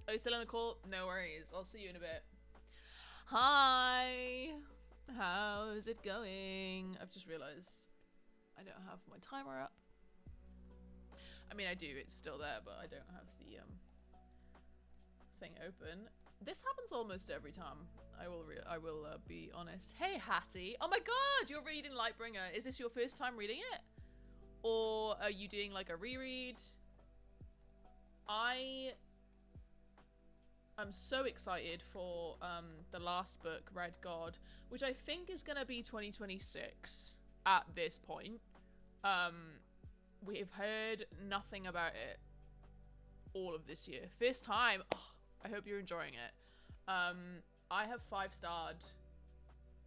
Oh, you still on the call? No worries. I'll see you in a bit. Hi. How's it going? I've just realized I don't have my timer up. I mean, I do. It's still there, but I don't have the thing open. This happens almost every time. I will be honest. Hey, Hattie. Oh my god, you're reading Lightbringer. Is this your first time reading it? Or are you doing like a reread? I'm so excited for the last book, Red God, which I think is going to be 2026 at this point. We've heard nothing about it all of this year. First time. Oh, I hope you're enjoying it. I have 5-starred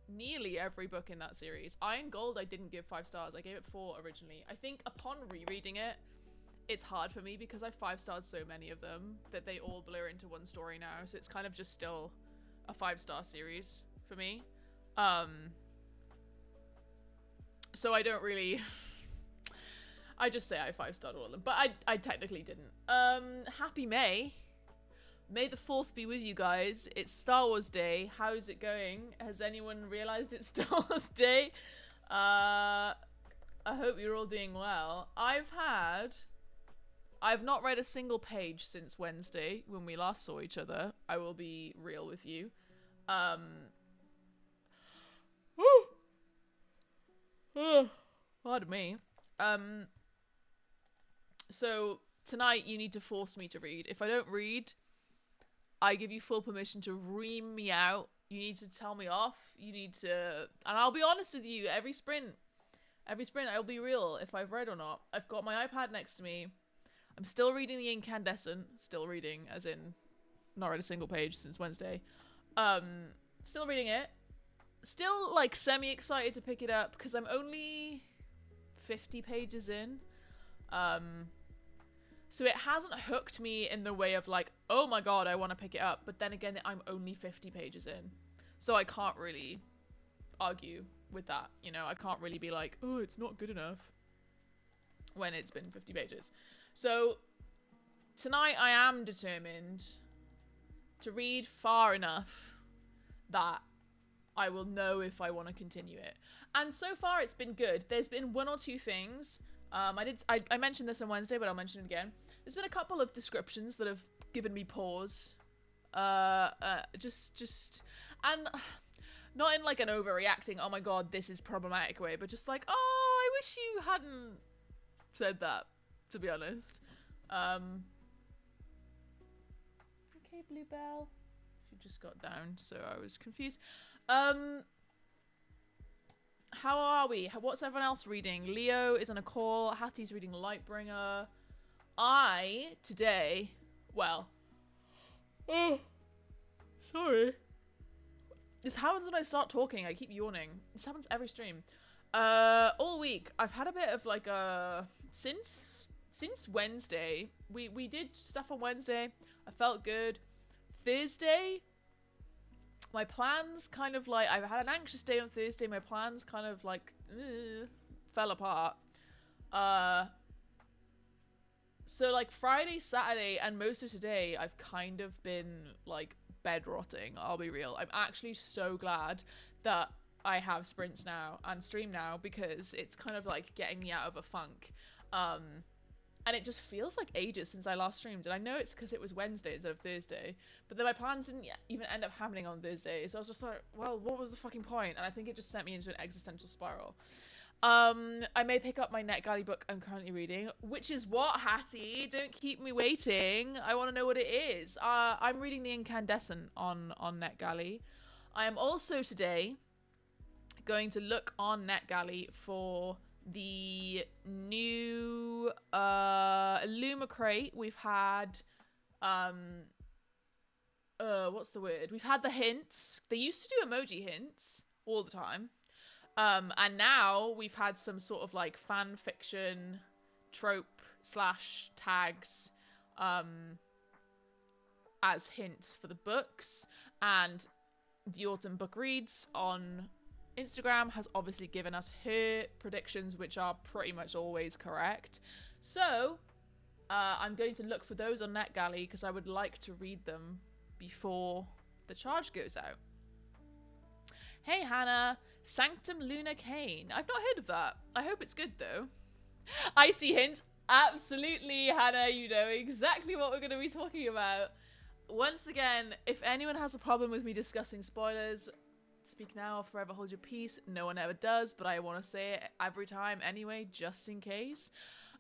nearly every book in that series. Iron Gold I didn't give 5 stars. I gave it 4 originally. I think upon rereading it, it's hard for me because I've 5-starred so many of them that they all blur into one story now. So it's kind of just still a 5-star series for me. So I don't really... I just say I 5-starred all of them, but I technically didn't. Happy May. May the 4th be with you guys. It's Star Wars Day. How's it going? Has anyone realized it's Star Wars Day? I hope you're all doing well. I've not read a single page since Wednesday when we last saw each other. I will be real with you. Pardon me. So tonight you need to force me to read. If I don't read, I give you full permission to ream me out. You need to tell me off. You need to... And I'll be honest with you, every sprint, I'll be real if I've read or not. I've got my iPad next to me. I'm still reading The Incandescent. Still reading, as in, not read a single page since Wednesday. Still reading it. Still, like, semi-excited to pick it up, because I'm only 50 pages in. So it hasn't hooked me in the way of like, oh my god, I want to pick it up. But then again, I'm only 50 pages in. So I can't really argue with that. You know, I can't really be like, oh, it's not good enough when it's been 50 pages. So tonight I am determined to read far enough that I will know if I want to continue it. And so far it's been good. There's been 1 or 2 things. I mentioned this on Wednesday, but I'll mention it again. There's been a couple of descriptions that have given me pause. Just, and not in like an overreacting, oh my god, this is problematic way, but just like, oh, I wish you hadn't said that, to be honest. Okay, Bluebell. She just got down, so I was confused. How are we? What's everyone else reading? Leo is on a call. Hattie's reading Lightbringer. Today, well... Oh, sorry. This happens when I start talking. I keep yawning. This happens every stream. All week, I've had a bit of like a... Since Wednesday, we did stuff on Wednesday. I felt good. Thursday... My plans kind of like... I've had an anxious day on Thursday. My plans kind of like... fell apart. So like Friday, Saturday, and most of today, I've kind of been like bed rotting. I'll be real. I'm actually so glad that I have sprints now and stream now because it's kind of like getting me out of a funk. And it just feels like ages since I last streamed. And I know it's because it was Wednesday instead of Thursday. But then my plans didn't even end up happening on Thursday. So I was just like, well, what was the fucking point? And I think it just sent me into an existential spiral. I may pick up my NetGalley book I'm currently reading. Which is what, Hattie? Don't keep me waiting. I want to know what it is. I'm reading The Incandescent on NetGalley. I am also today going to look on NetGalley for... the new Illuma crate. We've had what's the word? We've had the hints. They used to do emoji hints all the time. And now we've had some sort of like fan fiction trope / tags as hints for the books. And the Autumn Book Reads on Instagram has obviously given us her predictions, which are pretty much always correct. So I'm going to look for those on NetGalley because I would like to read them before the charge goes out. Hey Hannah, Sanctum Luna Kane. I've not heard of that. I hope it's good though. Icy hints. Absolutely, Hannah, you know exactly what we're going to be talking about. Once again, if anyone has a problem with me discussing spoilers, speak now or forever hold your peace. No one ever does, but I want to say it every time anyway, just in case.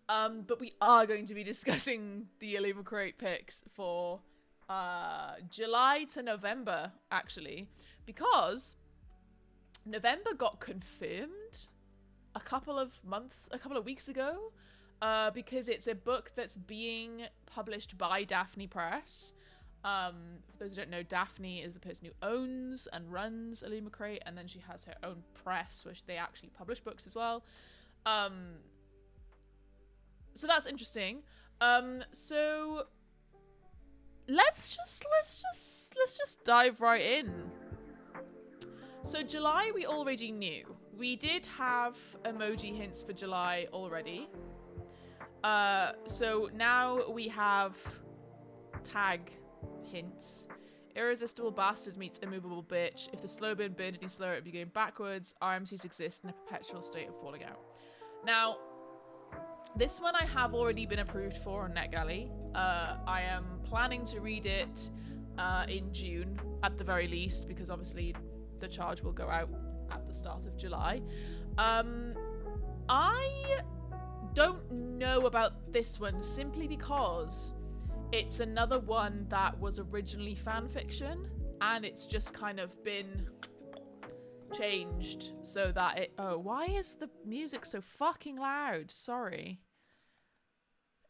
But we are going to be discussing the Illumicrate picks for July to November, actually, because November got confirmed a couple of weeks ago, because it's a book that's being published by Daphne Press. For those who don't know, Daphne is the person who owns and runs Illumicrate, and then she has her own press, which they actually publish books as well. So that's interesting. So let's just dive right in. So July we already knew. We did have emoji hints for July already. So now we have tag hints. Irresistible bastard meets immovable bitch. If the slow burn burned any slower, it'd be going backwards. RMCs exist in a perpetual state of falling out. Now, this one I have already been approved for on NetGalley. I am planning to read it in June at the very least, because obviously the charge will go out at the start of July. I don't know about this one simply because it's another one that was originally fan fiction, and it's just kind of been changed so that it... Oh, why is the music so fucking loud? Sorry.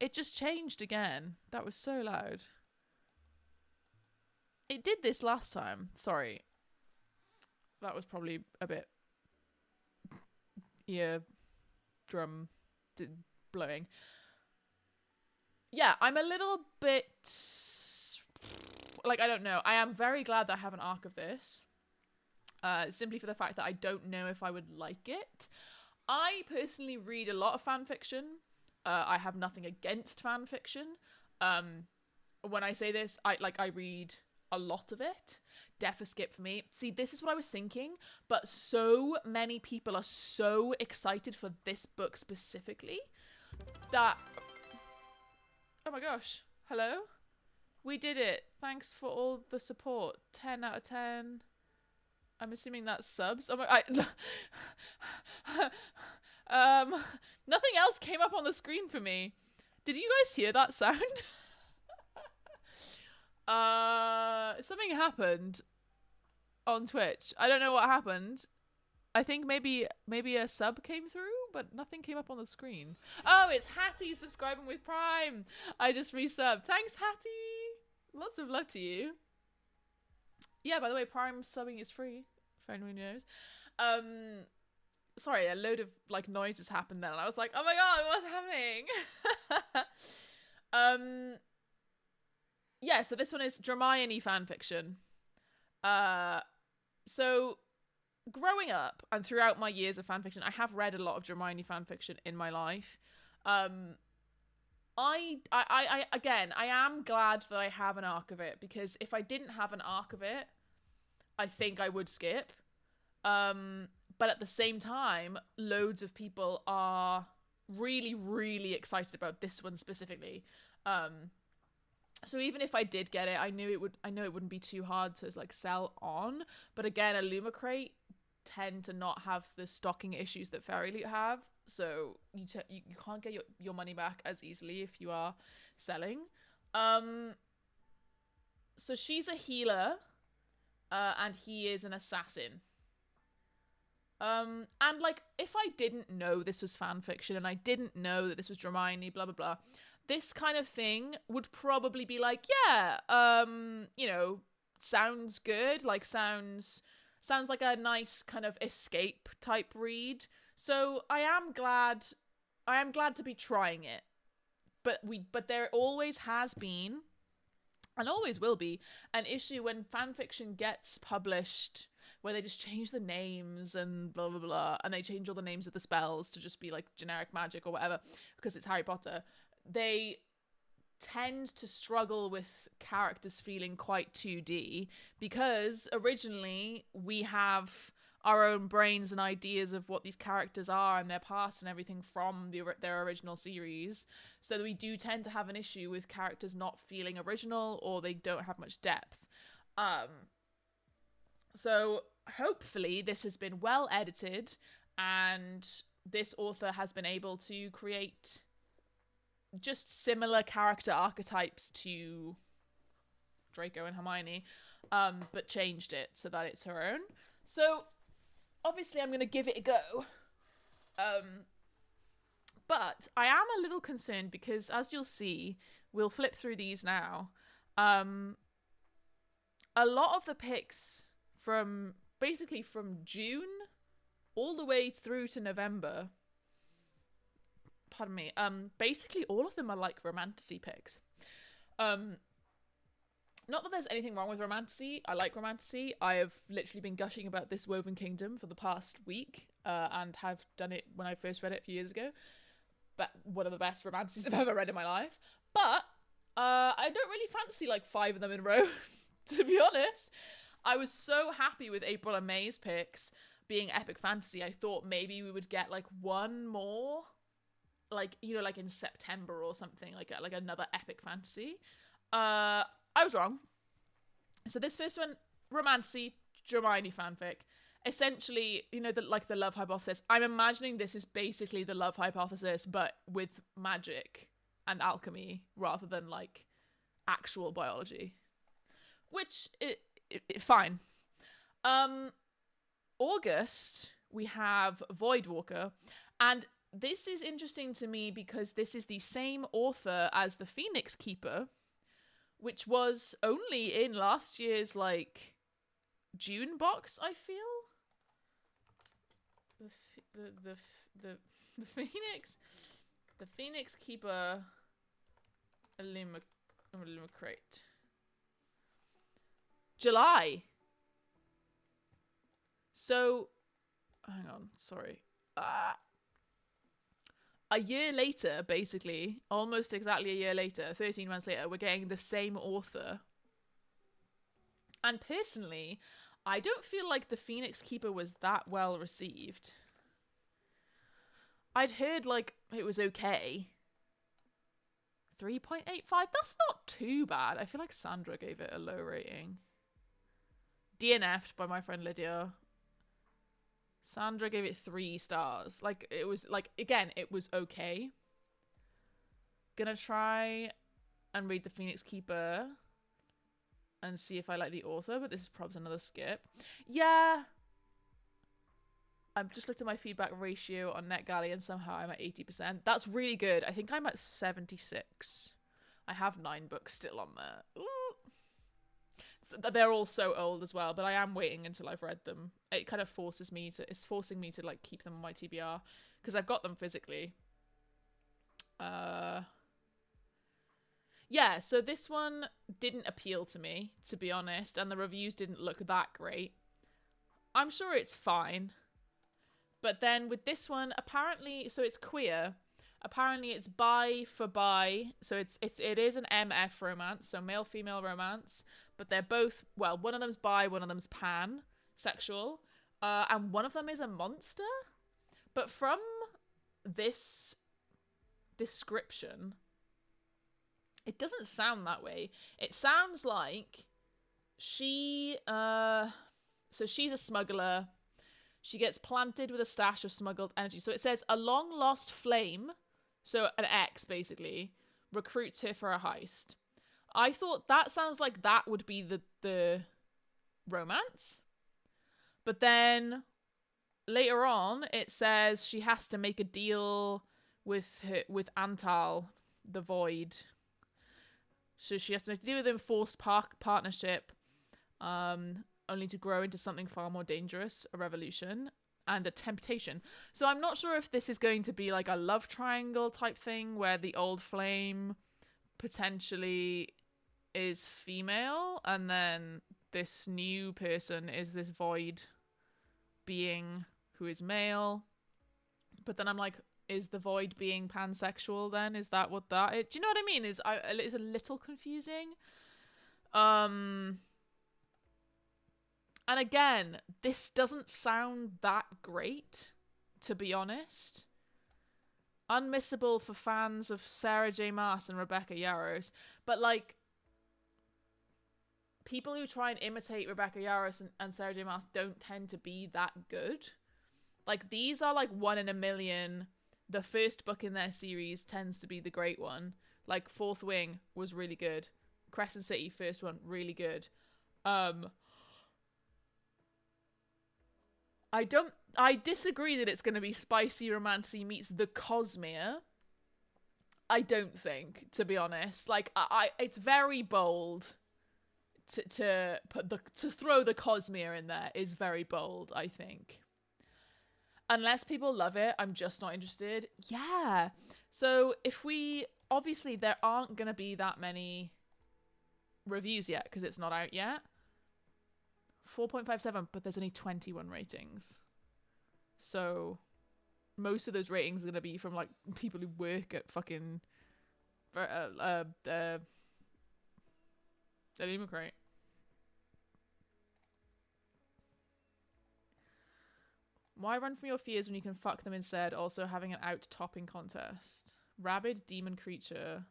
It just changed again. That was so loud. It did this last time. Sorry. That was probably a bit... ear drum blowing. Yeah, I'm a little bit... like, I don't know. I am very glad that I have an arc of this. Simply for the fact that I don't know if I would like it. I personally read a lot of fan fiction. I have nothing against fan fiction. When I say this, I read a lot of it. Def a skip for me. See, this is what I was thinking, but so many people are so excited for this book specifically that... Oh my gosh. Hello? We did it. Thanks for all the support. 10 out of 10. I'm assuming that's subs. Oh my... nothing else came up on the screen for me. Did you guys hear that sound? Something happened on Twitch. I don't know what happened. I think maybe a sub came through, but nothing came up on the screen. Oh, it's Hattie subscribing with Prime. I just resubbed. Thanks, Hattie. Lots of love to you. Yeah, by the way, Prime subbing is free, if anyone knows. Sorry, a load of like noises happened then, and I was like, oh my god, what's happening? Yeah, so this one is Dramione fanfiction. So growing up and throughout my years of fanfiction, I have read a lot of Dramione fanfiction in my life. I am glad that I have an arc of it, because if I didn't have an arc of it, I think I would skip. But at the same time, loads of people are really, really excited about this one specifically. So even if I did get it, I know it wouldn't be too hard to like sell on. But again, Illumicrate tend to not have the stocking issues that Fairy Loot have, so you can't get your money back as easily if you are selling. So she's a healer, and he is an assassin. And like, if I didn't know this was fan fiction and I didn't know that this was Dramione, blah blah blah, this kind of thing would probably be like, yeah, you know, sounds good, like sounds like a nice kind of escape type read. So I am glad to be trying it. But there always has been, and always will be, an issue when fanfiction gets published where they just change the names and blah blah blah, and they change all the names of the spells to just be like generic magic or whatever because it's Harry Potter. They tend to struggle with characters feeling quite 2D because originally we have our own brains and ideas of what these characters are and their past and everything from their original series. So we do tend to have an issue with characters not feeling original or they don't have much depth. So hopefully this has been well edited and this author has been able to create just similar character archetypes to Draco and Hermione, but changed it so that it's her own. So obviously I'm going to give it a go. But I am a little concerned because, as you'll see, we'll flip through these now. A lot of the picks from basically from June all the way through to November, pardon me, basically all of them are like romantasy picks. Not that there's anything wrong with romantasy. I like romantasy. I have literally been gushing about this Woven Kingdom for the past week, and have done it when I first read it a few years ago. But one of the best romantasies I've ever read in my life. But I don't really fancy like 5 of them in a row, to be honest. I was so happy with April and May's picks being epic fantasy. I thought maybe we would get like one more, like, you know, like in September or something, like another epic fantasy. I was wrong. So this first one, romantasy, Hermione fanfic. Essentially, you know, the love hypothesis. I'm imagining this is basically the love hypothesis, but with magic and alchemy rather than like actual biology, which fine. August, we have Voidwalker, and this is interesting to me because this is the same author as the Phoenix Keeper, which was only in last year's like June box. I feel the Phoenix Keeper Illumicrate July. So hang on, sorry. A year later, basically, almost exactly a year later, 13 months later, we're getting the same author. And personally, I don't feel like the Phoenix Keeper was that well received. I'd heard like it was okay. 3.85, that's not too bad. I feel like Sandra gave it a low rating. DNF'd by my friend Lydia. Sandra gave it 3 stars. Like, it was, like, again, it was okay. Gonna try and read The Phoenix Keeper and see if I like the author, but this is probably another skip. Yeah. I've just looked at my feedback ratio on NetGalley and somehow I'm at 80%. That's really good. I think I'm at 76. I have 9 books still on there. Ooh. They're all so old as well, but I am waiting until I've read them. It kind of forces me to, it's forcing me to like keep them on my TBR because I've got them physically. Yeah, so this one didn't appeal to me, to be honest, and the reviews didn't look that great. I'm sure it's fine. But then with this one, apparently, so it's queer. Apparently it's bi for bi, so it is an MF romance, so male-female romance, but they're both, well, one of them's bi, one of them's pansexual, and one of them is a monster. But from this description, it doesn't sound that way. It sounds like she, so she's a smuggler. She gets planted with a stash of smuggled energy. So it says a long-lost flame, so an ex, basically, recruits her for a heist. I thought that sounds like that would be the romance. But then later on, it says she has to make a deal with Antal, the Void. So she has to make a deal with him, forced partnership, only to grow into something far more dangerous, a revolution, and a temptation. So I'm not sure if this is going to be like a love triangle type thing where the old flame potentially is female and then this new person is this void being who is male. But then I'm like, Is the void being pansexual then? Is that what that is? Do you know what I mean? Is a little confusing. And again, this doesn't sound that great, to be honest. Unmissable for fans of Sarah J. Maas and Rebecca Yarros. But, like, people who try and imitate Rebecca Yarros and Sarah J. Maas don't tend to be that good. Like, these are, like, 1 in a million. The first book in their series tends to be the great one. Like, Fourth Wing was really good. Crescent City, first one, really good. I disagree that it's going to be spicy romancy meets the Cosmere. I don't think, to be honest. Like, it's very bold to throw the Cosmere in there is very bold, I think. Unless people love it, I'm just not interested. Yeah. So obviously there aren't going to be that many reviews yet because it's not out yet. 4.57, but there's only 21 ratings. So most of those ratings are going to be from, like, people who work at fucking Daily McRae. Why run from your fears when you can fuck them instead? Also having an out-topping contest. Rabid demon creature.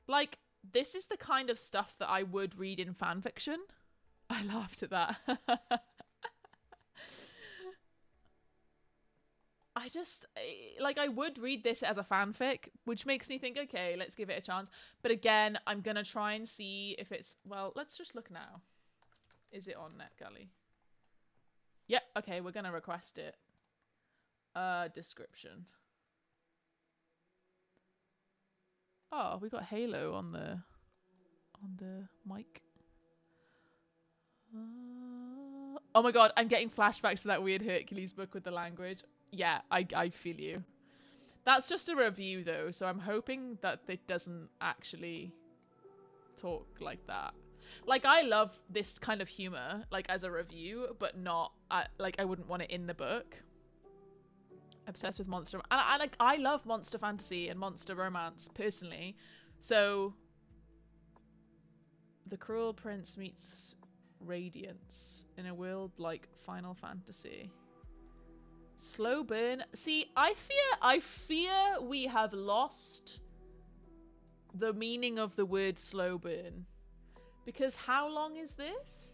Like, this is the kind of stuff that I would read in fanfiction. I laughed at that. I would read this as a fanfic, which makes me think, okay, let's give it a chance. But again, I'm going to try and see if it's, well, let's just look now. Is it on NetGalley? Yeah, okay, we're going to request it. Description. Oh, we got Halo on the mic. Oh my god, I'm getting flashbacks to that weird Hercules book with the language. Yeah, I feel you. That's just a review though, so I'm hoping that it doesn't actually talk like that. Like, I love this kind of humor, like, as a review, but not, like, I wouldn't want it in the book. Obsessed with monster, and I love monster fantasy and monster romance, personally. So, the Cruel Prince meets Radiance in a world like Final Fantasy. Slow burn. See, I fear we have lost the meaning of the word slow burn. Because how long is this?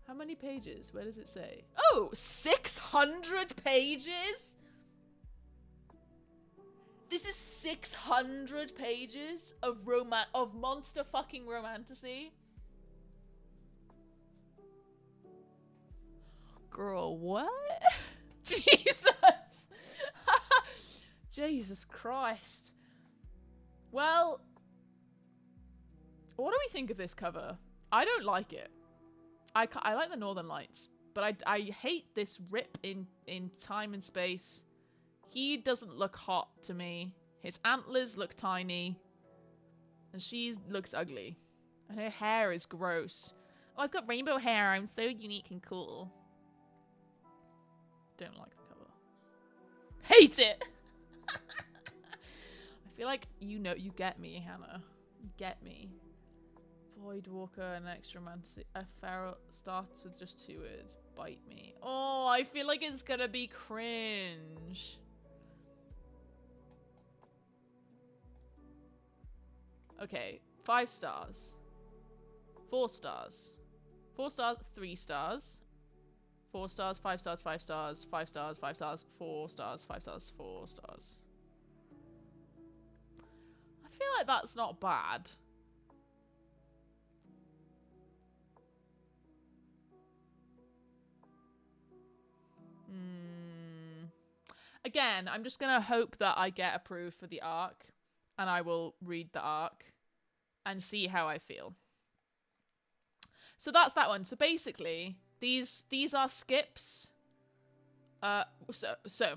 How many pages? Where does it say? Oh, 600 pages? This is 600 pages of monster fucking romantasy. Girl, what? Jesus. Jesus Christ. Well, what do we think of this cover? I don't like it. I like the Northern Lights, but I hate this rip in time and space. He doesn't look hot to me. His antlers look tiny. And she looks ugly. And her hair is gross. Oh, I've got rainbow hair. I'm so unique and cool. Don't like the cover. Hate it! I feel like you get me, Hannah. You get me. Voidwalker and extra romantic. A feral starts with just 2 words. Bite me. Oh, I feel like it's gonna be cringe. Okay, 5 stars. 4 stars. 4 stars, 3 stars. 4 stars, 5 stars, 5 stars, 5 stars, 5 stars, 4 stars, 5 stars, 4 stars. I feel like that's not bad. Again, I'm just going to hope that I get approved for the arc, and I will read the arc and see how I feel. So that's that one. So basically, these are skips. So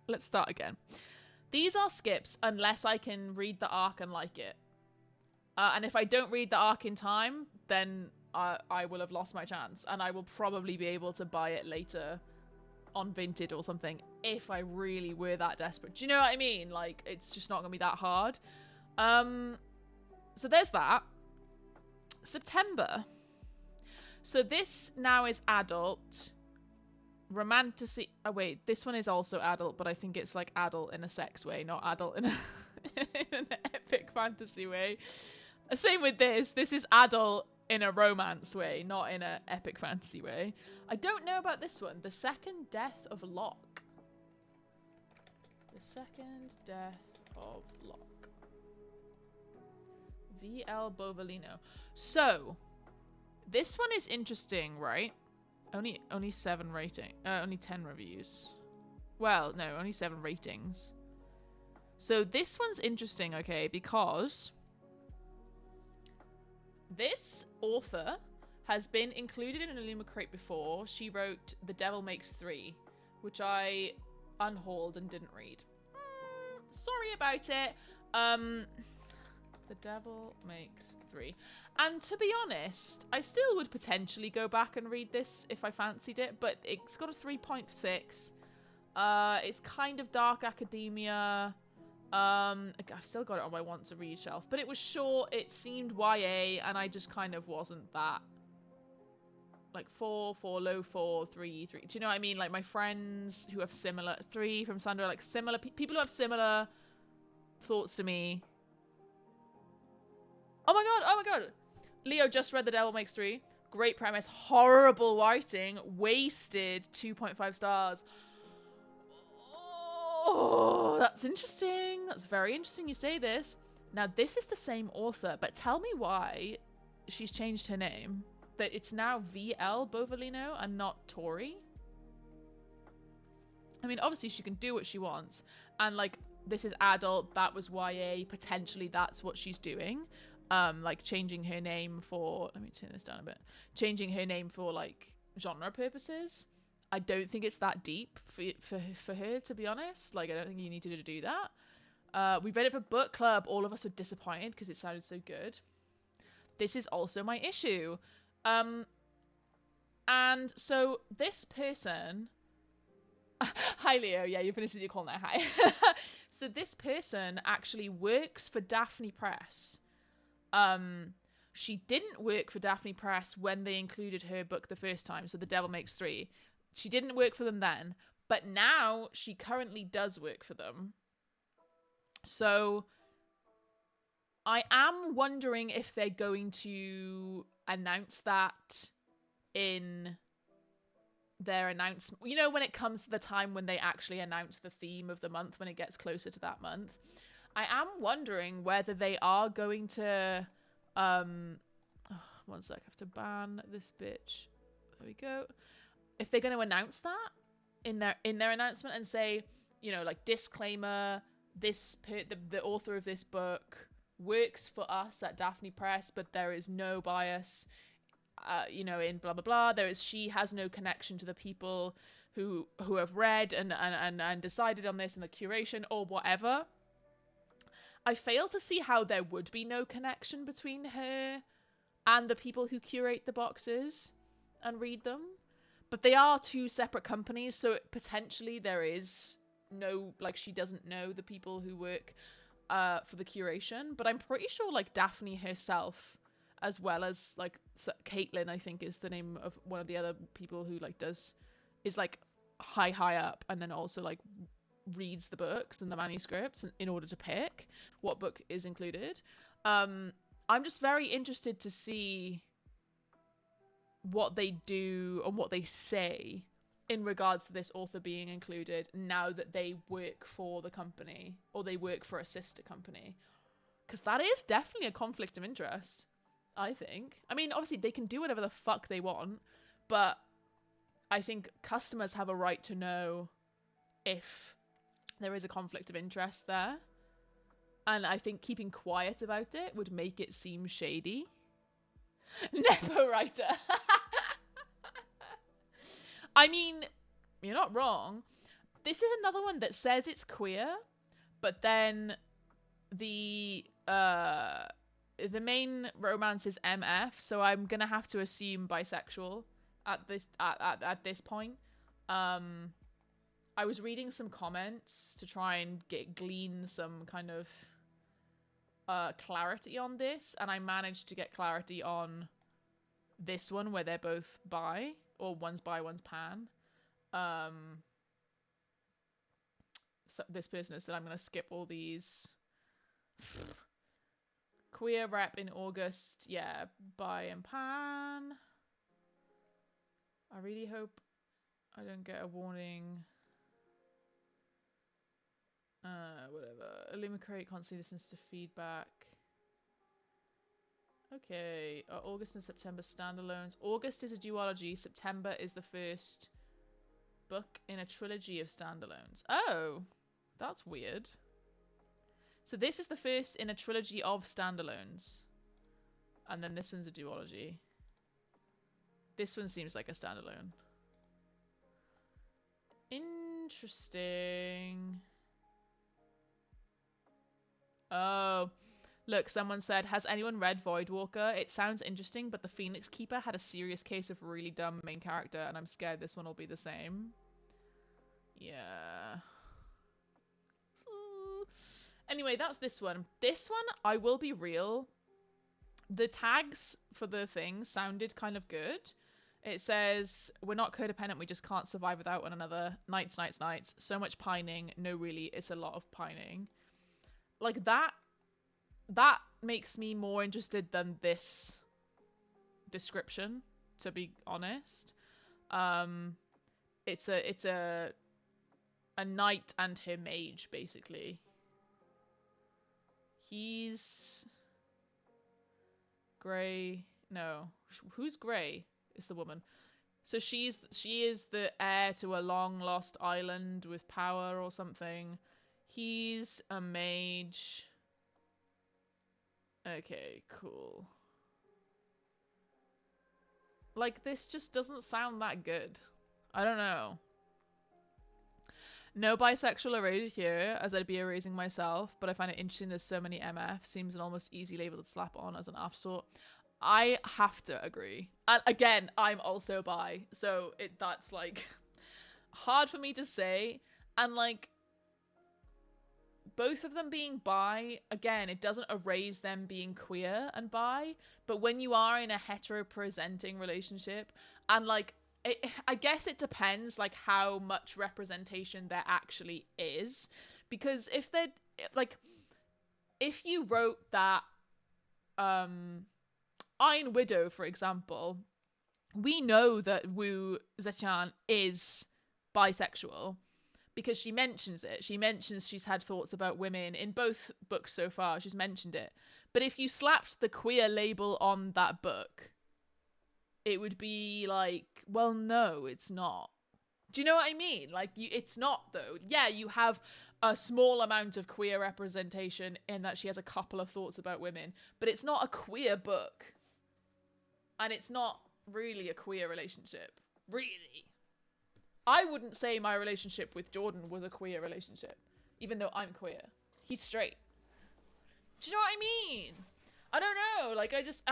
let's start again. These are skips unless I can read the arc and like it. And if I don't read the arc in time, then I will have lost my chance, and I will probably be able to buy it later on Vinted or something if I really were that desperate. Do you know what I mean? Like, it's just not gonna be that hard. So there's that. September. So this now is adult. Romantasy. Oh wait, this one is also adult, but I think it's like adult in a sex way, not adult in a in an epic fantasy way. Same with this. This is adult in a romance way, not in an epic fantasy way. I don't know about this one. The Second Death of Locke. The Second Death of Locke. VL Bovalino. So, this one is interesting, right? Only 7 rating. Only 10 reviews. Well, no, only 7 ratings. So this one's interesting, okay, because this author has been included in an Illuma Crate before. She wrote The Devil Makes 3, which I unhauled and didn't read. Sorry about it. The Devil Makes 3. And to be honest, I still would potentially go back and read this if I fancied it, but it's got a 3.6. It's kind of dark academia. I've still got it on my want to read shelf, but it was short, it seemed YA, and I just kind of wasn't that. Like 4, low 4, 3. Do you know what I mean? Like my friends who have similar, 3 from Sandra, like similar, people who have similar thoughts to me. Oh my god. Leo just read The Devil Makes 3. Great premise, horrible writing, wasted 2.5 stars. Oh, that's interesting. That's very interesting you say this. Now, this is the same author, but tell me why she's changed her name. That it's now VL Bovalino and not Tori. I mean, obviously she can do what she wants. And, like, this is adult, that was YA. Potentially that's what she's doing. Like, changing her name for... Let me turn this down a bit. Changing her name for, like, genre purposes. I don't think it's that deep for her, to be honest. Like, I don't think you need to do that. We read it for book club. All of us were disappointed because it sounded so good. This is also my issue. And so this person... Hi, Leo. Yeah, you finished with your call now. Hi. So this person actually works for Daphne Press. She didn't work for Daphne Press when they included her book the first time, so The Devil Makes 3. She didn't work for them then, but now she currently does work for them. So I am wondering if they're going to announce that in their announcement. You know, when it comes to the time when they actually announce the theme of the month, when it gets closer to that month. I am wondering whether they are going to... one sec, I have to ban this bitch. There we go. If they're going to announce that in their announcement and say, you know, like, disclaimer, the author of this book works for us at Daphne Press, but there is no bias, you know, in blah, blah, blah. She has no connection to the people who have read and decided on this and the curation or whatever. I fail to see how there would be no connection between her and the people who curate the boxes and read them. But they are 2 separate companies, so potentially there is no, like, she doesn't know the people who work for the curation. But I'm pretty sure, like, Daphne herself, as well as, like, Caitlin, I think is the name of one of the other people who, like, is, like, high up, and then also, like, reads the books and the manuscripts in order to pick what book is included. I'm just very interested to see what they do and what they say in regards to this author being included now that they work for the company or they work for a sister company, because that is definitely a conflict of interest, I think. I mean, obviously they can do whatever the fuck they want, but I think customers have a right to know if there is a conflict of interest there. And I think keeping quiet about it would make it seem shady. Nepo writer. I mean, you're not wrong. This is another one that says it's queer, but then the the main romance is MF, so I'm gonna have to assume bisexual at this point. I was reading some comments to try and glean some kind of clarity on this, and I managed to get clarity on this one where they're both bi, or one's bi, one's pan. So this person has said I'm gonna skip all these. Queer rep in August, yeah, bi and pan. I really hope I don't get a warning. Whatever. Illumicrate constantly listens to feedback. Okay, August and September standalones. August is a duology. September is the first book in a trilogy of standalones. Oh, that's weird. So this is the first in a trilogy of standalones. And then this one's a duology. This one seems like a standalone. Interesting. Oh, look, someone said, has anyone read Voidwalker? It sounds interesting, but the Phoenix Keeper had a serious case of really dumb main character, and I'm scared this one will be the same. Yeah. Anyway, that's this one. This one, I will be real. The tags for the thing sounded kind of good. It says, we're not codependent, we just can't survive without one another. Nights, nights, nights. So much pining. No, really, it's a lot of pining. Like, that makes me more interested than this description, to be honest. It's a knight and her mage, basically. He's Grey. No, who's Grey? Is the woman. So she is the heir to a long lost island with power or something. He's a mage. Okay, cool. Like, this just doesn't sound that good. I don't know. No bisexual erased here, as I'd be erasing myself, but I find it interesting there's so many MF. Seems an almost easy label to slap on as an afterthought. I have to agree. And again, I'm also bi, so that's, like, hard for me to say. And, like, both of them being bi, again, it doesn't erase them being queer and bi, but when you are in a hetero-presenting relationship, and, like, I guess it depends, like, how much representation there actually is. Because if they're, like, if you wrote that, Iron Widow, for example, we know that Wu Zetian is bisexual because she mentions it. She mentions she's had thoughts about women in both books so far. She's mentioned it. But if you slapped the queer label on that book, it would be like, well, no, it's not. Do you know what I mean? Like, it's not, though. Yeah, you have a small amount of queer representation in that she has a couple of thoughts about women, but it's not a queer book. And it's not really a queer relationship. Really. I wouldn't say my relationship with Jordan was a queer relationship, even though I'm queer. He's straight. Do you know what I mean? I don't know. Like, I guess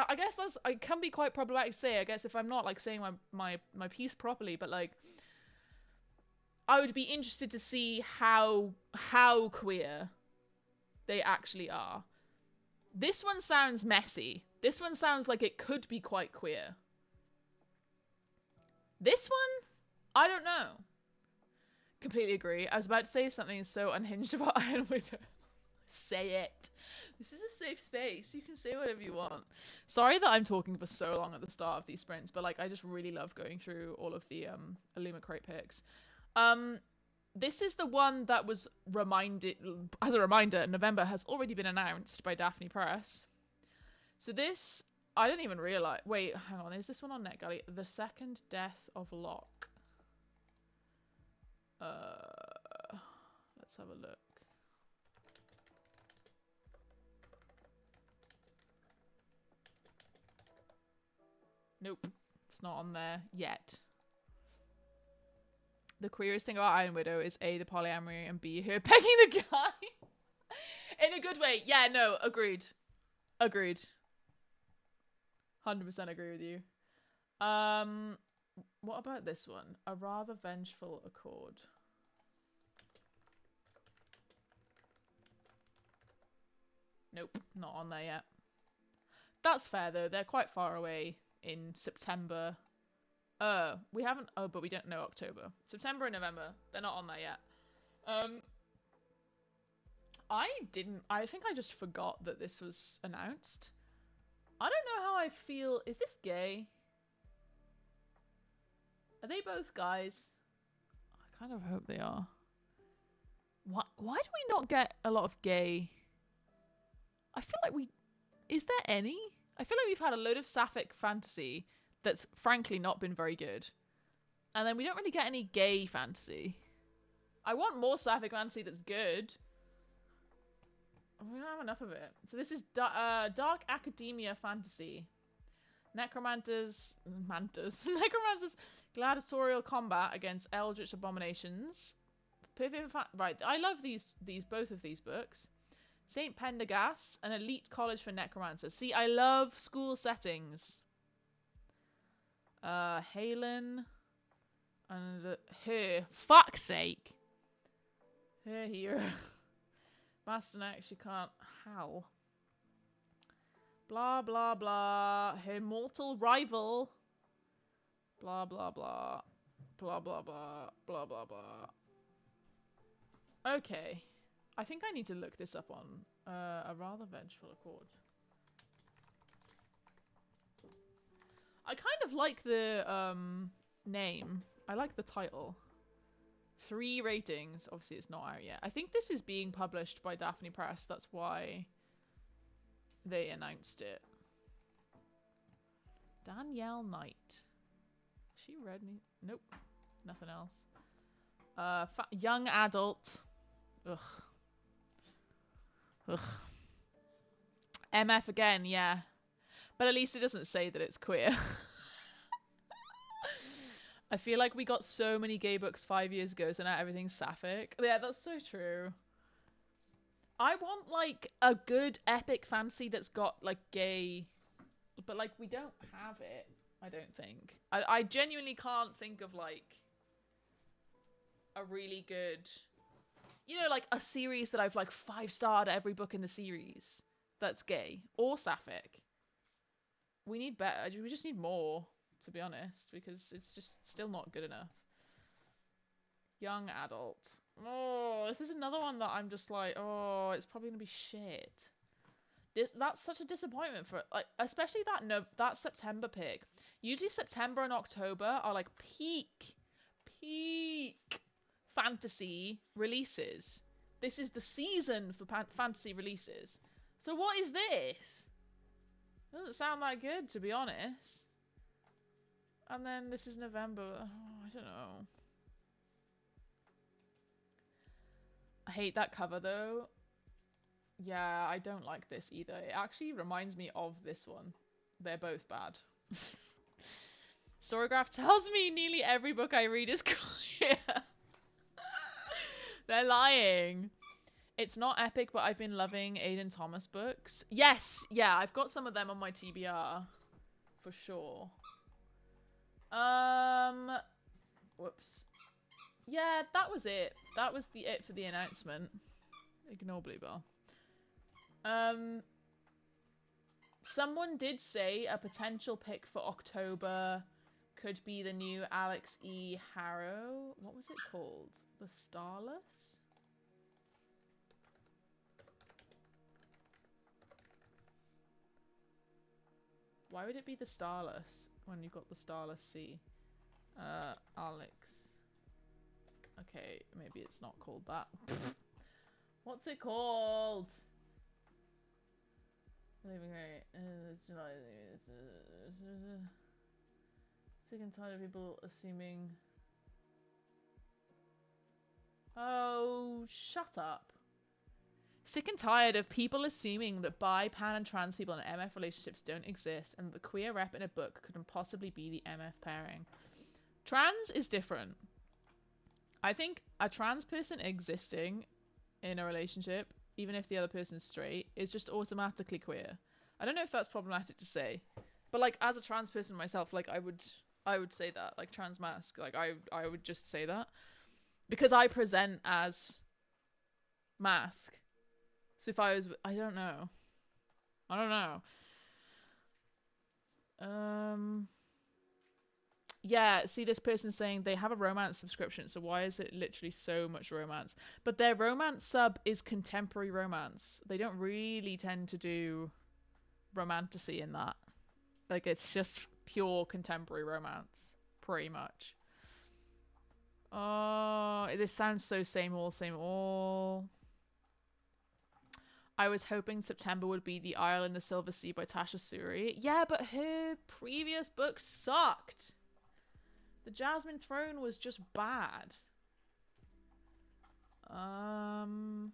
I can be quite problematic to say, I guess, if I'm not, like, saying my piece properly, but, like, I would be interested to see how queer they actually are. This one sounds messy. This one sounds like it could be quite queer. This one, I don't know. Completely agree. I was about to say something so unhinged about Iron Widow. Say it. This is a safe space. You can say whatever you want. Sorry that I'm talking for so long at the start of these sprints, but, like, I just really love going through all of the Illumicrate picks. This is the one that was reminded, as a reminder, November has already been announced by Daphne Press. So this, I didn't even realize. Wait, hang on. Is this one on NetGalley? The Second Death of Locke. Let's have a look. Nope, it's not on there yet. The queerest thing about Iron Widow is A, the polyamory, and B, her pegging the guy. In a good way. Yeah, no, agreed. Agreed. 100% agree with you. What about this one? A Rather Vengeful Accord. Nope, not on there yet. That's fair though. They're quite far away in September. We haven't. Oh, but we don't know October. September and November. They're not on there yet. I think I just forgot that this was announced. I don't know how I feel. Is this gay? Are they both guys? I kind of hope they are. Why do we not get a lot of gay? I feel like we... Is there any? I feel like we've had a load of sapphic fantasy that's frankly not been very good. And then we don't really get any gay fantasy. I want more sapphic fantasy that's good. We don't have enough of it. So this is Dark Academia Fantasy. Necromancer's gladiatorial combat against eldritch abominations. Right, I love both of these books. St. Pendergast, an elite college for necromancers. See, I love school settings. Halen and her. Fuck's sake. Her hero. Master Knight, she can't howl. Blah, blah, blah. Her mortal rival. Blah, blah, blah. Blah, blah, blah. Blah, blah, blah. Okay. I think I need to look this up on A Rather Vengeful Accord. I kind of like the name. I like the title. 3 ratings. Obviously, it's not out yet. I think this is being published by Daphne Press. That's why they announced it. Danielle Knight. She read me? Nope. Nothing else. Young adult. Ugh. Ugh. MF again, yeah. But at least it doesn't say that it's queer. I feel like we got so many gay books 5 years ago, so now everything's sapphic. Yeah, that's so true. I want, like, a good epic fantasy that's got, like, gay... But, like, we don't have it, I don't think. I genuinely can't think of, like, a really good... You know, like, a series that I've, like, 5-starred every book in the series that's gay or sapphic. We need better. We just need more, to be honest, because it's just still not good enough. Young adult. Oh, this is another one that I'm just like, oh, it's probably gonna be shit. That's such a disappointment for, like, especially that September pick. Usually September and October are like peak fantasy releases. This is the season for fantasy releases. So what is this? Doesn't sound that good, to be honest. And then this is November. Oh, I don't know. I hate that cover though. Yeah, I don't like this either. It actually reminds me of this one. They're both bad. Storygraph tells me nearly every book I read is queer. They're lying. It's not epic, but I've been loving Aidan Thomas books. Yes, yeah, I've got some of them on my TBR. For sure. Whoops. Yeah, that was it. That was it for the announcement. Ignore Bluebell. Someone did say a potential pick for October could be the new Alex E. Harrow. What was it called? The Starless? Why would it be the Starless when you've got the Starless Sea? Alex. Okay, maybe it's not called that. What's it called? Living right. Sick and tired of people assuming. Oh, shut up. Sick and tired of people assuming that bi, pan, and trans people in MF relationships don't exist and the queer rep in a book couldn't possibly be the MF pairing. Trans is different. I think a trans person existing in a relationship, even if the other person's straight, is just automatically queer. I don't know if that's problematic to say, but like as a trans person myself, like I would say that, like trans mask, like I would just say that because I present as mask. So if I was, I don't know. Yeah, see, this person saying they have a romance subscription, so why is it literally so much romance? But their romance sub is contemporary romance. They don't really tend to do romantasy in that. Like, it's just pure contemporary romance, pretty much. Oh, this sounds so same all. I was hoping September would be The Isle in the Silver Sea by Tasha Suri. Yeah, but her previous book sucked. The Jasmine Throne was just bad. Oh,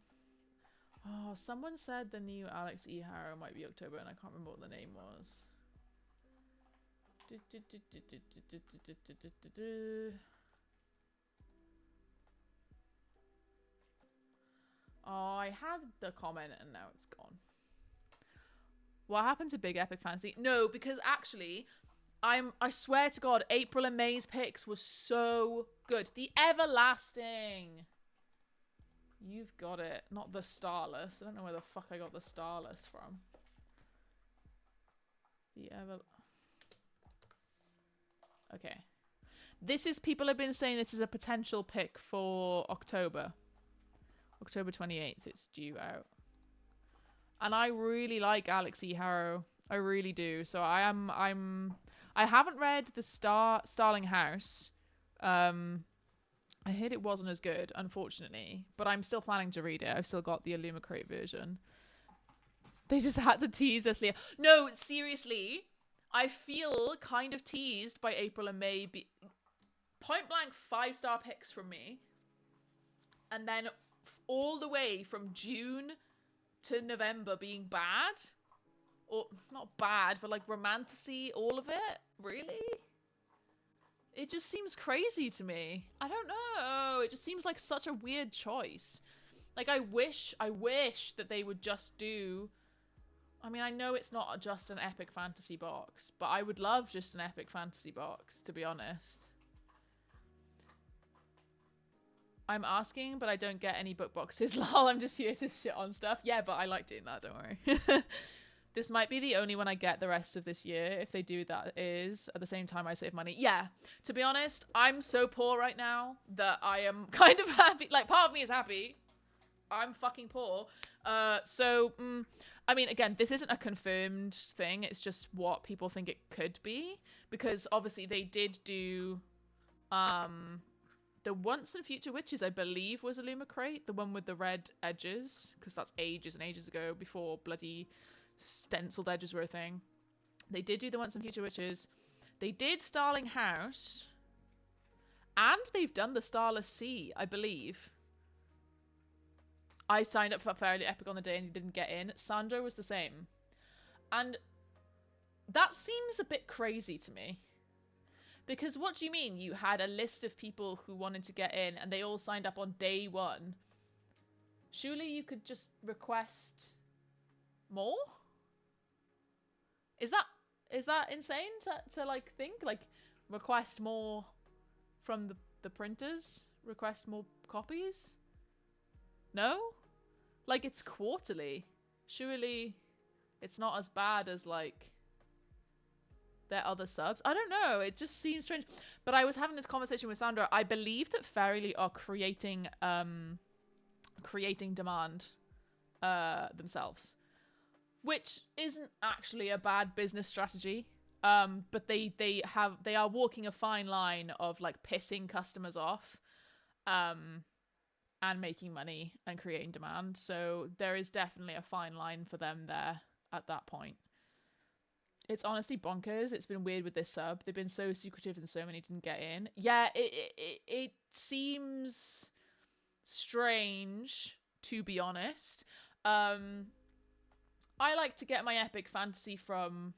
someone said the new Alex E. Harrow might be October, and I can't remember what the name was. Oh, I had the comment and now it's gone. What happened to Big Epic Fantasy? No, because actually, I swear to God, April and May's picks was so good. The Everlasting. You've got it. Not the Starless. I don't know where the fuck I got the Starless from. Okay. This is, people have been saying this is a potential pick for October. October 28th, it's due out. And I really like Alex E. Harrow. I really do. So I haven't read the Starling House. I heard it wasn't as good, unfortunately. But I'm still planning to read it. I've still got the Illumicrate version. They just had to tease us, Leah. No, seriously. I feel kind of teased by April and May. Point blank 5-star picks from me. And then all the way from June to November being bad. Or, not bad, but like romantasy, all of it. Really? It just seems crazy to me. I don't know. It just seems like such a weird choice. Like, I wish that they would just do... I mean, I know it's not just an epic fantasy box, but I would love just an epic fantasy box, to be honest. I'm asking, but I don't get any book boxes. Lol, I'm just here to shit on stuff. Yeah, but I like doing that, don't worry. This might be the only one I get the rest of this year. If they do that is, at the same time I save money. Yeah, to be honest, I'm so poor right now that I am kind of happy. Like, part of me is happy. I'm fucking poor. I mean, again, this isn't a confirmed thing. It's just what people think it could be. Because obviously they did do... The Once and Future Witches, I believe, was Illumicrate. The one with the red edges. Because that's ages and ages ago, before bloody stenciled edges were a thing. They did do the Once and Future Witches. They did Starling House. And they've done the Starless Sea, I believe. I signed up for Fairly Epic on the day and he didn't get in. Sandro was the same. And that seems a bit crazy to me. Because what do you mean? You had a list of people who wanted to get in and they all signed up on day one. Surely you could just request more? Is that insane to like think? Like, request more from the printers? Request more copies? No? Like, it's quarterly. Surely it's not as bad as like their other subs. I don't know. It just seems strange. But I was having this conversation with Sandra. I believe that Fairyly are creating demand themselves, which isn't actually a bad business strategy. But they are walking a fine line of like pissing customers off, and making money and creating demand. So there is definitely a fine line for them there at that point. It's honestly bonkers. It's been weird with this sub. They've been so secretive and so many didn't get in. Yeah, it seems strange, to be honest. I like to get my epic fantasy from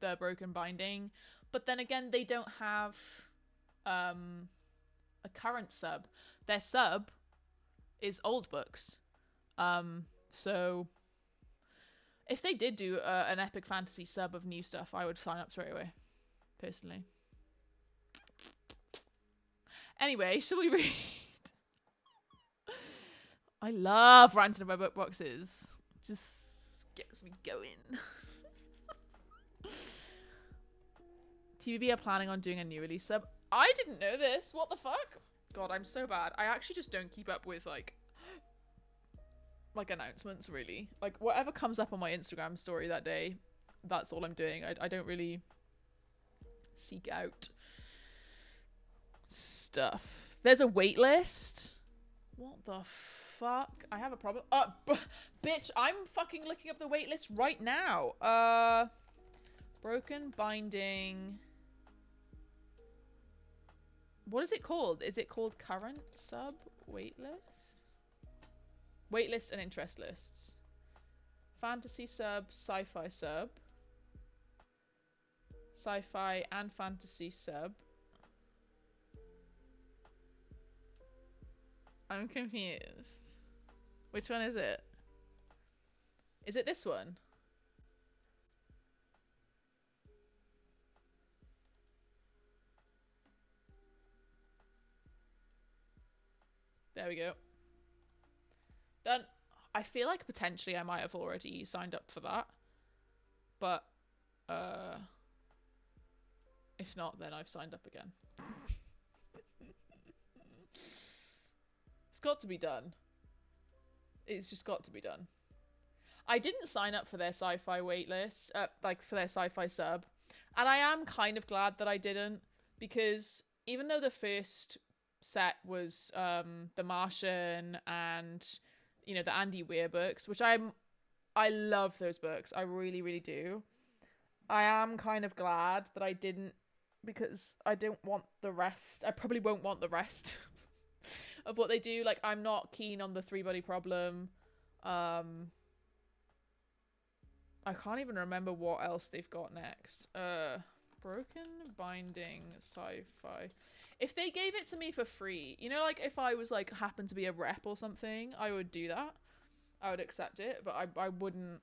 the Broken Binding, but then again, they don't have a current sub. Their sub is old books. So If they did do an epic fantasy sub of new stuff, I would sign up straight away, personally. Anyway, shall we read? I love ranting about book boxes. Just gets me going. TVB are planning on doing a new release sub. I didn't know this. What the fuck? God, I'm so bad. I actually just don't keep up with like announcements, really. Like whatever comes up on my Instagram story that day, that's all I'm doing. I don't really seek out stuff. There's a wait list. What the fuck? I have a problem. Bitch, I'm fucking looking up the wait list right now. Broken Binding. What is it called? Is it called current sub waitlist? Waitlist and interest lists. Fantasy sub, sci-fi sub. Sci-fi and fantasy sub. I'm confused. Which one is it? Is it this one? There we go. Done. I feel like potentially I might have already signed up for that. But, if not, then I've signed up again. It's got to be done. It's just got to be done. I didn't sign up for their sci-fi waitlist, like for their sci-fi sub. And I am kind of glad that I didn't, because even though the first set was The Martian and, you know, the Andy Weir books, which I love those books. I really, really do. I am kind of glad that I didn't, because I don't want the rest. I probably won't want the rest of what they do. Like, I'm not keen on the Three-Body Problem. I can't even remember what else they've got next. Broken Binding sci-fi. If they gave it to me for free, you know, like if I was like happened to be a rep or something, I would do that. I would accept it, but I wouldn't.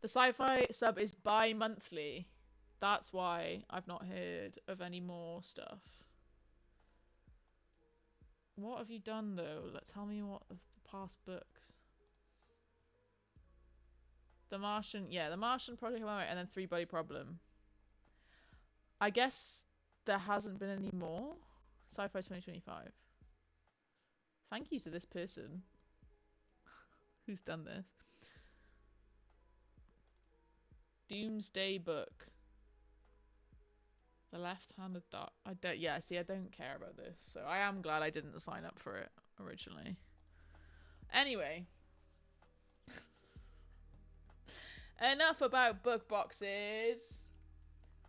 The sci-fi sub is bi-monthly. That's why I've not heard of any more stuff. What have you done though? Tell me what of the past books. The Martian, yeah, The Martian, Project Hawaii, and then Three-Body Problem. I guess there hasn't been any more. Sci-Fi 2025. Thank you to this person who's done this. Doomsday Book. The Left-Handed Dark. I don't care about this. So I am glad I didn't sign up for it originally. Anyway. Enough about book boxes.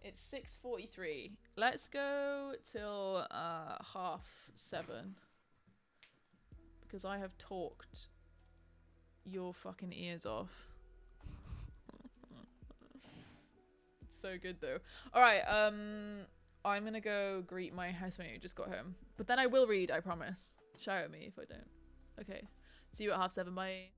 It's 6:43. Let's go till 7:30. Because I have talked your fucking ears off. It's so good though. Alright, I'm gonna go greet my housemate who just got home. But then I will read, I promise. Shout at me if I don't. Okay. See you at 7:30. Bye.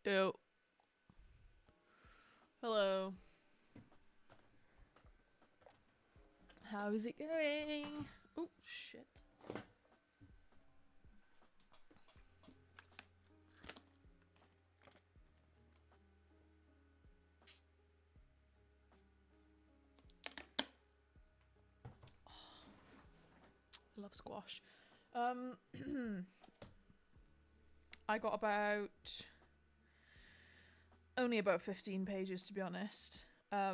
Ew. Hello. How's it going? Oh, shit. Love squash. I got only about 15 pages, to be honest. I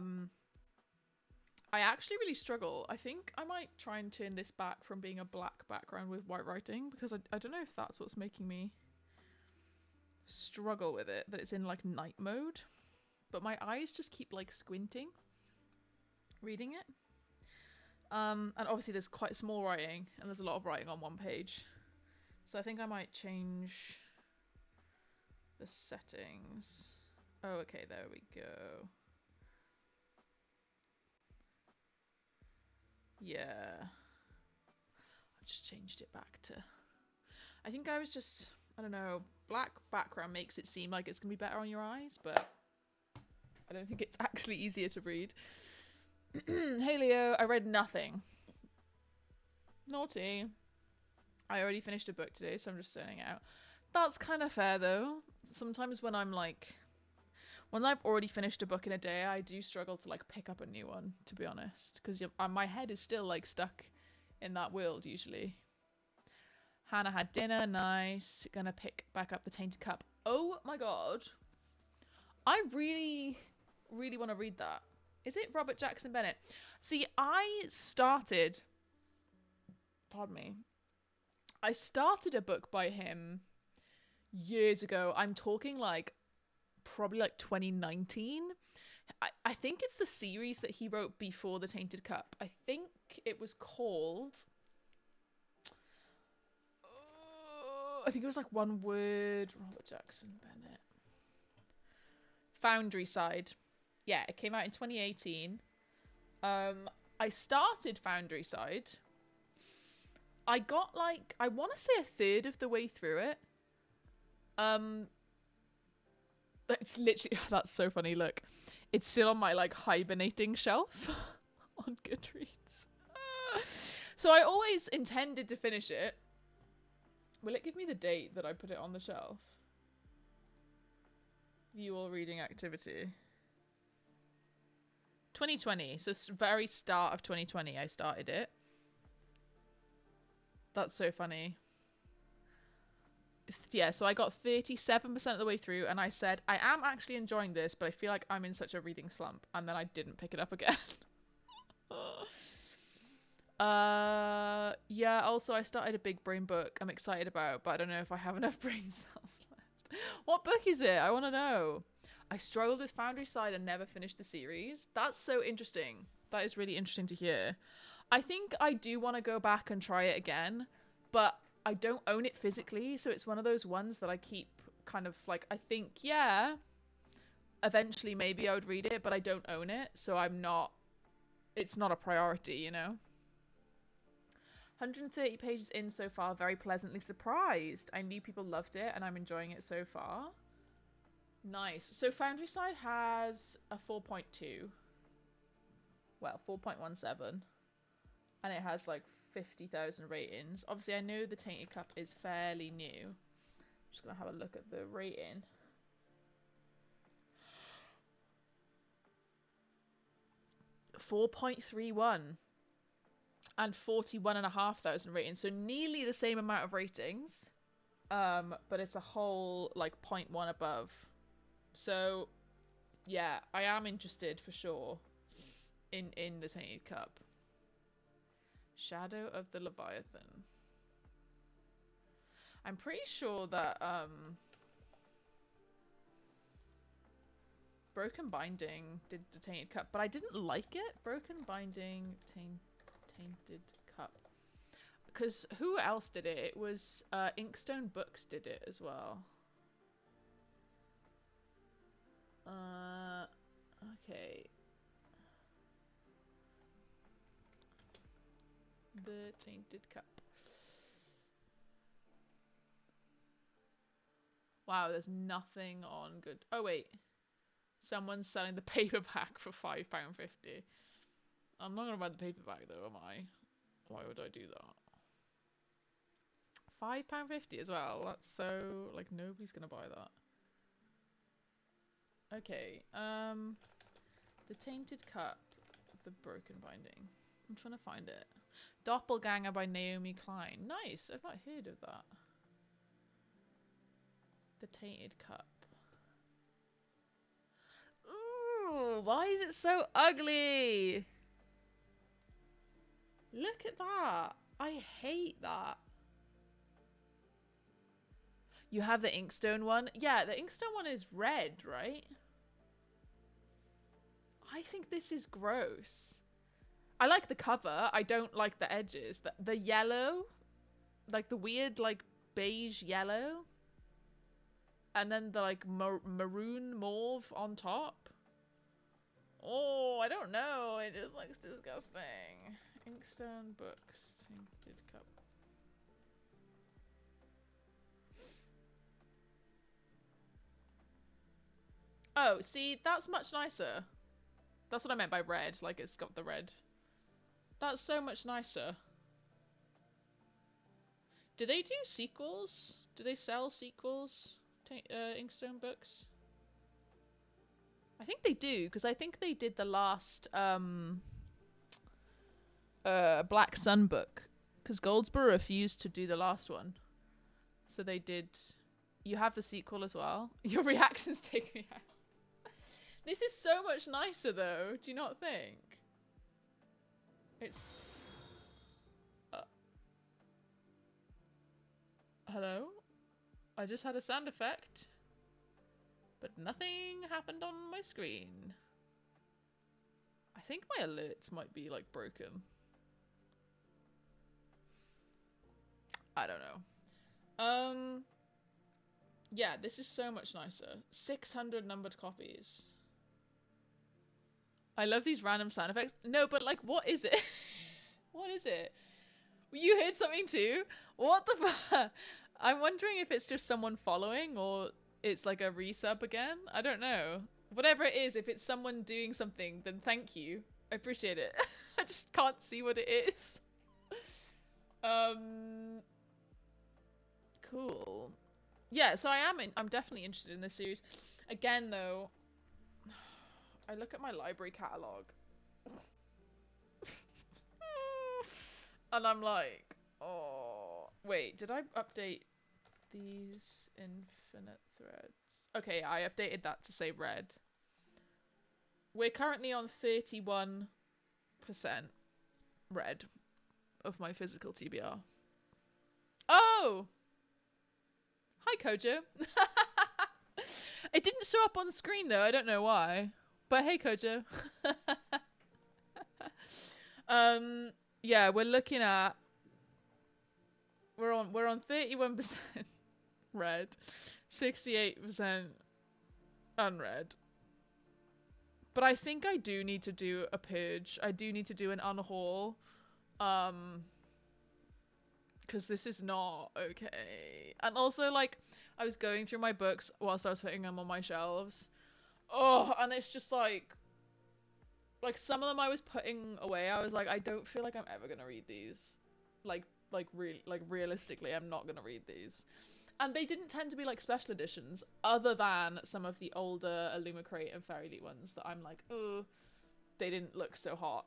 actually really struggle. I think I might try and turn this back from being a black background with white writing, because I don't know if that's what's making me struggle with it, that it's in like night mode. But my eyes just keep like squinting reading it. And obviously there's quite small writing, and there's a lot of writing on one page. So I think I might change the settings. Oh, okay, there we go. Yeah. I've just changed it back to... I think I was just... I don't know. Black background makes it seem like it's going to be better on your eyes, but I don't think it's actually easier to read. Hey Leo, I read nothing. Naughty. I already finished a book today, so I'm just zoning out. That's kind of fair though. Sometimes when I'm like... Once I've already finished a book in a day, I do struggle to like pick up a new one, to be honest. Because my head is still like stuck in that world usually. Hannah had dinner, nice. Gonna pick back up The Tainted Cup. Oh my god. I really, really want to read that. Is it Robert Jackson Bennett? See, I started a book by him years ago. I'm talking like probably like 2019. I think it's the series that he wrote before The Tainted Cup. I think it was called... I think it was like one word. Robert Jackson Bennett. Foundry Side. Yeah, it came out in 2018. I started Foundry Side. I got like, I want to say a third of the way through it. It's literally, that's so funny, look. It's still on my like hibernating shelf on Goodreads. So I always intended to finish it. Will it give me the date that I put it on the shelf? View all reading activity. 2020, so very start of 2020 I started it. That's so funny. Yeah, so I got 37% of the way through, and I said, I am actually enjoying this, but I feel like I'm in such a reading slump, and then I didn't pick it up again. Yeah, also I started a big brain book I'm excited about, but I don't know if I have enough brain cells left. What book is it? I want to know. I struggled with Foundry Side and never finished the series. That's so interesting. That is really interesting to hear. I think I do want to go back and try it again, but I don't own it physically, so it's one of those ones that I keep kind of like, I think, yeah, eventually maybe I would read it, but I don't own it, so it's not a priority, you know? 130 pages in so far, very pleasantly surprised. I knew people loved it, and I'm enjoying it so far. Nice. So Foundry Side has a 4.2. Well, 4.17. And it has like 50,000 ratings. Obviously, I know The Tainted Cup is fairly new. I'm just going to have a look at the rating. .31 and 41,500 ratings, so nearly the same amount of ratings, but it's a whole like 0.1 above. So yeah, I am interested for sure in The Tainted Cup. Shadow of the Leviathan. I'm pretty sure that Broken Binding did The Tainted Cup, but I didn't like it. Broken Binding, Tainted Cup. Because who else did it? It was Inkstone Books did it as well. Okay. The Tainted Cup. Wow, there's nothing on good. Oh, wait. Someone's selling the paperback for £5.50. I'm not going to buy the paperback, though, am I? Why would I do that? £5.50 as well. That's so... like, nobody's going to buy that. Okay. The Tainted Cup. The Broken Binding. I'm trying to find it. Doppelganger by Naomi Klein. Nice. I've not heard of that. The Tainted Cup. Ooh, why is it so ugly? Look at that. I hate that. You have the Inkstone one? Yeah, the Inkstone one is red, right? I think this is gross. I like the cover. I don't like the edges. The yellow, like the weird, like beige yellow, and then the like maroon mauve on top. Oh, I don't know. It just looks disgusting. Inkstone books, Tainted Cup. Oh, see, that's much nicer. That's what I meant by red. Like it's got the red. That's so much nicer. Do they do sequels? Do they sell sequels? Inkstone books? I think they do, because I think they did the last Black Sun book. Because Goldsboro refused to do the last one. So they did... You have the sequel as well. Your reactions take me out. This is so much nicer though, do you not think? It's... hello? I just had a sound effect. But nothing happened on my screen. I think my alerts might be like broken. I don't know. Yeah, this is so much nicer. 600 numbered copies. I love these random sound effects. No, but like, what is it? What is it? You heard something too? What the fuck? I'm wondering if it's just someone following or it's like a resub again. I don't know. Whatever it is, if it's someone doing something, then thank you. I appreciate it. I just can't see what it is. Cool. Yeah, so I'm definitely interested in this series. Again, though, I look at my library catalogue. And I'm like, oh, wait, did I update these infinite threads? Okay, I updated that to say red. We're currently on 31% red of my physical TBR. Oh! Hi, Kojo. It didn't show up on screen though, I don't know why. But hey, Kojo. Yeah, we're looking at... We're on 31% red, 68% unread. But I think I do need to do a purge. I do need to do an unhaul. Because this is not okay. And also, like, I was going through my books whilst I was putting them on my shelves. Oh, and it's just like some of them I was putting away. I was like, I don't feel like I'm ever gonna read these. Realistically, I'm not gonna read these. And they didn't tend to be like special editions, other than some of the older Illumicrate and Fairyleaf ones that I'm like, oh, they didn't look so hot.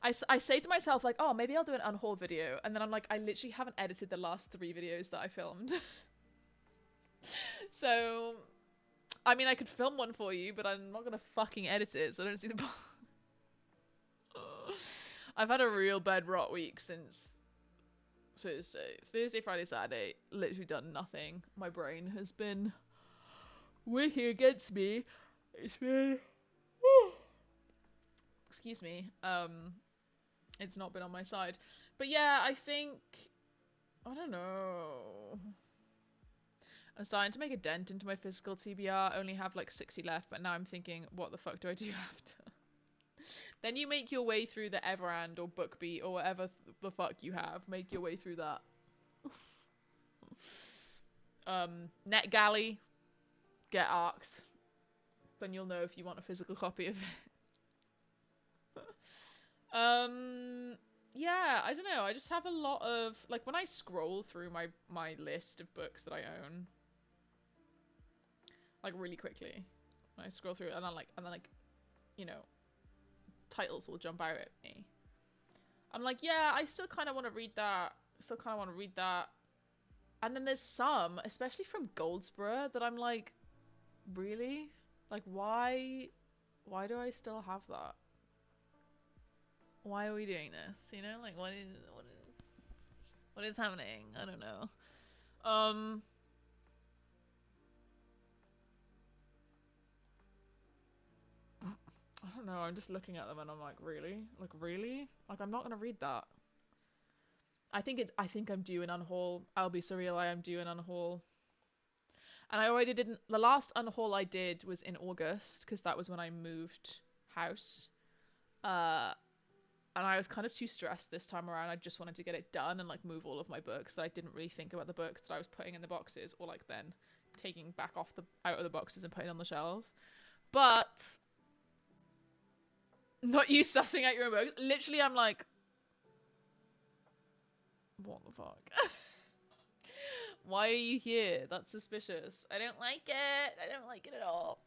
I say to myself, like, oh, maybe I'll do an unhaul video. And then I'm like, I literally haven't edited the last 3 videos that I filmed. So, I mean, I could film one for you, but I'm not gonna fucking edit it, so I don't see the point. I've had a real bed rot week since Thursday, Friday, Saturday. Literally done nothing. My brain has been working against me. It's been... excuse me. It's not been on my side. But yeah, I think... I don't know. I'm starting to make a dent into my physical TBR. Only have like 60 left, but now I'm thinking, what the fuck do I do after? Then you make your way through the Everand or BookBeat or whatever the fuck you have. Make your way through that. NetGalley, get Arcs. Then you'll know if you want a physical copy of it. Yeah, I don't know. I just have a lot of, like, when I scroll through my list of books that I own, like, really quickly, when I scroll through, and then you know, titles will jump out at me. I'm like, yeah, I still kind of want to read that. And then there's some, especially from Goldsboro, that I'm like, really? Like, why do I still have that? Why are we doing this? You know, like, what is happening? I don't know. I don't know. I'm just looking at them and I'm like, really? Like, really? Like, I'm not gonna read that. I think I'm due an unhaul. I'll be surreal. I am due an unhaul. And I already didn't. The last unhaul I did was in August because that was when I moved house. And I was kind of too stressed this time around. I just wanted to get it done and like move all of my books that I didn't really think about the books that I was putting in the boxes or like then taking back out of the boxes and putting on the shelves. But not you sussing out your own books. Literally, I'm like, what the fuck? Why are you here? That's suspicious. I don't like it. I don't like it at all.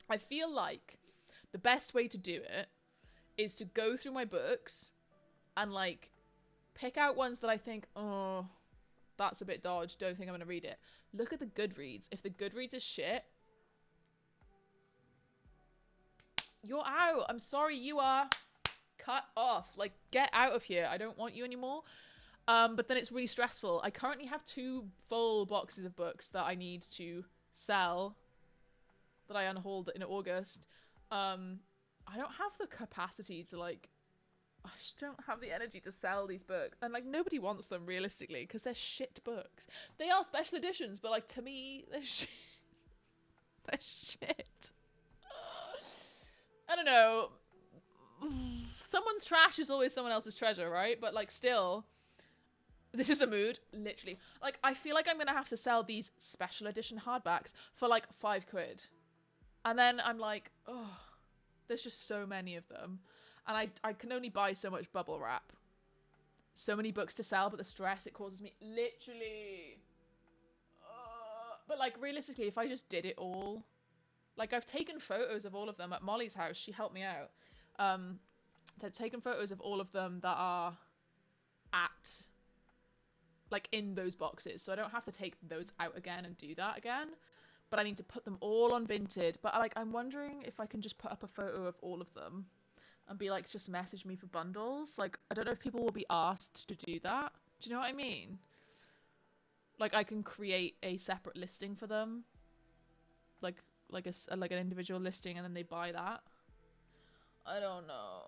I feel like the best way to do it is to go through my books and like pick out ones that I think, oh, that's a bit dodge. Don't think I'm going to read it. Look at the Goodreads. If the Goodreads is shit, you're out. I'm sorry, you are cut off. Like, get out of here. I don't want you anymore. But then it's really stressful. I currently have 2 full boxes of books that I need to sell that I unhauled in August. I don't have the capacity to like, I just don't have the energy to sell these books. And like, nobody wants them realistically because they're shit books. They are special editions, but like, to me, they're shit. They're shit. I don't know. Someone's trash is always someone else's treasure, right? But like, still, this is a mood, literally. Like, I feel like I'm gonna have to sell these special edition hardbacks for like £5. And then I'm like, oh, there's just so many of them. And I can only buy so much bubble wrap. So many books to sell, but the stress it causes me, literally. But like, realistically, if I just did it all, like, I've taken photos of all of them at Molly's house. She helped me out. I've taken photos of all of them that are at, like, in those boxes. So I don't have to take those out again and do that again. But I need to put them all on Vinted. But, like, I'm wondering if I can just put up a photo of all of them and be like, just message me for bundles. Like, I don't know if people will be asked to do that. Do you know what I mean? Like, I can create a separate listing for them. Like an individual listing, and then they buy that. I don't know.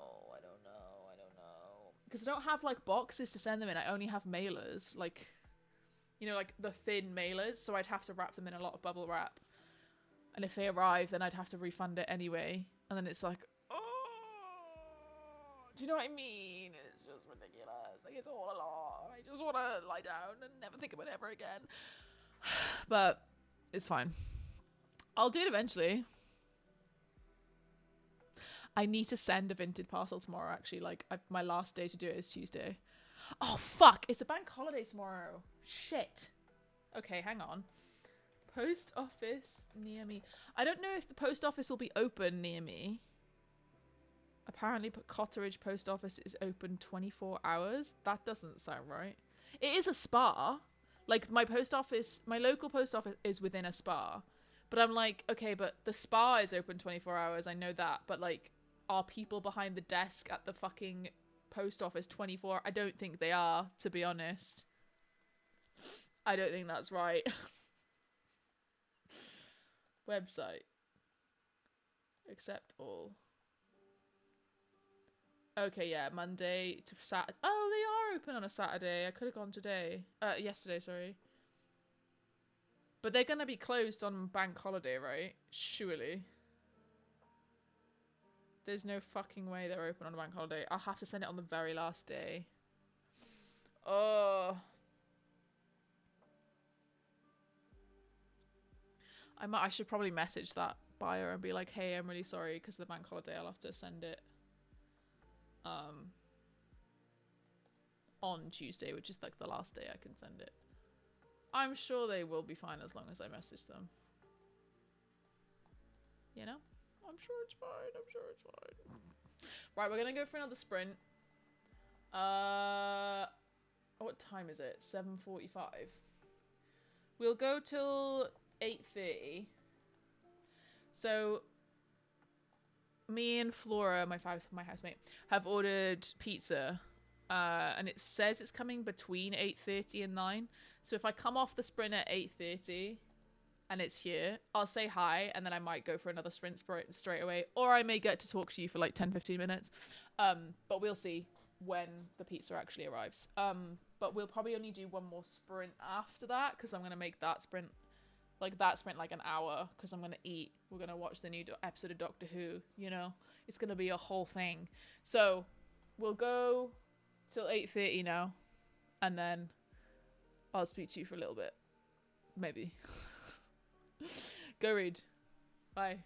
Because I don't have, like, boxes to send them in. I only have mailers. Like, you know, like the thin mailers. So I'd have to wrap them in a lot of bubble wrap. And if they arrive, then I'd have to refund it anyway. And then it's like, oh, do you know what I mean? It's just ridiculous. Like, it's all a lot. I just want to lie down and never think about it ever again. But it's fine. I'll do it eventually. I need to send a Vinted parcel tomorrow, actually. Like, my last day to do it is Tuesday. Oh, fuck. It's a bank holiday tomorrow. Shit. Okay, hang on. Post office near me. I don't know if the post office will be open near me. Apparently, Cotteridge Post Office is open 24 hours. That doesn't sound right. It is a spa. Like, my local post office is within a spa. But I'm like, okay, but the spa is open 24 hours. I know that. But, like, are people behind the desk at the fucking post office 24? I don't think they are, to be honest. I don't think that's right. Website. Accept all. Okay, yeah, Monday to Saturday. Oh, they are open on a Saturday. I could have gone today. Yesterday, sorry. But they're going to be closed on bank holiday, right? Surely. There's no fucking way they're open on a bank holiday. I'll have to send it on the very last day. Oh. I should probably message that buyer and be like, hey, I'm really sorry because of the bank holiday. I'll have to send it on Tuesday, which is like the last day I can send it. I'm sure they will be fine as long as I message them. You know? I'm sure it's fine. I'm sure it's fine. Right, we're gonna go for another sprint. What time is it? 7:45. We'll go till 8:30. So me and Flora, my housemate, have ordered pizza. And it says it's coming between 8:30 and 9. So if I come off the sprint at 8:30 and it's here, I'll say hi and then I might go for another sprint straight away. Or I may get to talk to you for like 10-15 minutes. But we'll see when the pizza actually arrives. But we'll probably only do one more sprint after that because I'm going to make that sprint like an hour because I'm going to eat. We're going to watch the new episode of Doctor Who, you know. It's going to be a whole thing. So we'll go till 8:30 now and then I'll speak to you for a little bit. Maybe. Go read. Bye.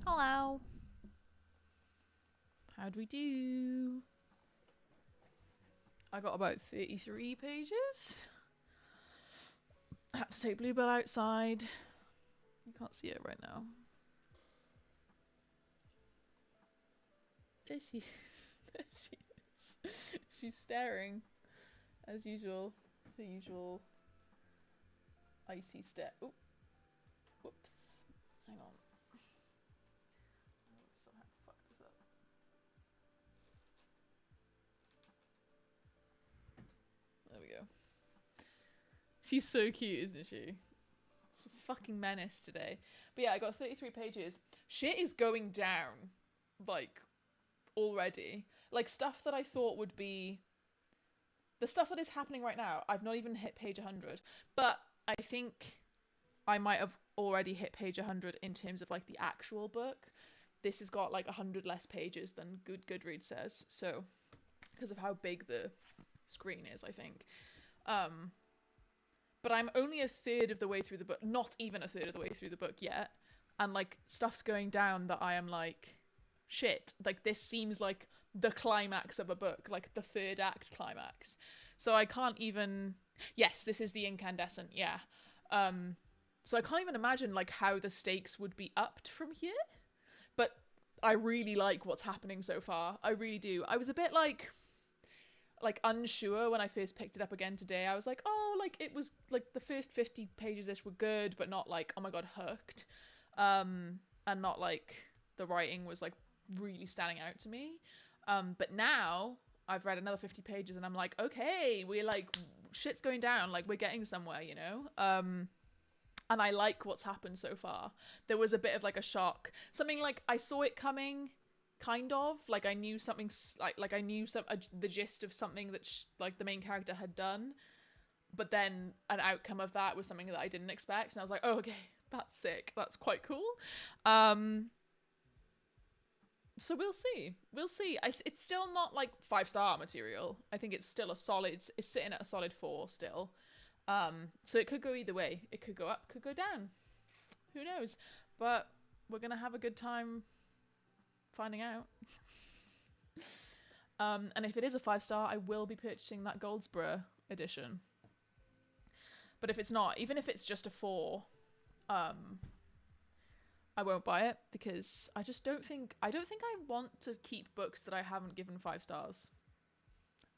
Hello. How'd we do? I got about 33 pages. I had to take Bluebell outside. You can't see it right now. There she is. There she is. She's staring, as usual. It's her usual icy stare. Oh, whoops. Hang on. I somehow fuck this up. There we go. She's so cute, isn't she? Fucking menace today. But yeah, I got 33 pages. Shit is going down, like, already. Like, stuff that I thought would be... The stuff that is happening right now, I've not even hit page 100. But I think I might have already hit page 100 in terms of, like, the actual book. This has got, like, 100 less pages than Goodreads says. So, because of how big the screen is, I think. But I'm only a third of the way through the book. Not even a third of the way through the book yet. And, like, stuff's going down that I am like... Shit, like this seems like the climax of a book, like the third act climax. So I can't even... Yes, this is the incandescent, yeah. So I can't even imagine like how the stakes would be upped from here. But I really like what's happening so far. I really do. I was a bit like unsure when I first picked it up again today. I was like, oh, like it was like the first 50 pages this were good, but not like, oh my god, hooked. And not like the writing was like really standing out to me. But now I've read another 50 pages and I'm like, okay, we're like, shit's going down, like we're getting somewhere, you know. And I like what's happened so far. There was a bit of like a shock, something like I saw it coming, kind of like I knew something, like I knew the gist of something that like the main character had done, but then an outcome of that was something that I didn't expect, and I was like, oh, okay, that's sick, that's quite cool. So we'll see. It's still not like 5-star material. I think it's still a solid, it's sitting at a solid 4 still. So it could go either way. It could go up, could go down. Who knows? But we're gonna have a good time finding out. And if it is a 5-star, I will be purchasing that Goldsboro edition. But if it's not, even if it's just a 4, I won't buy it because I don't think I want to keep books that I haven't given 5 stars.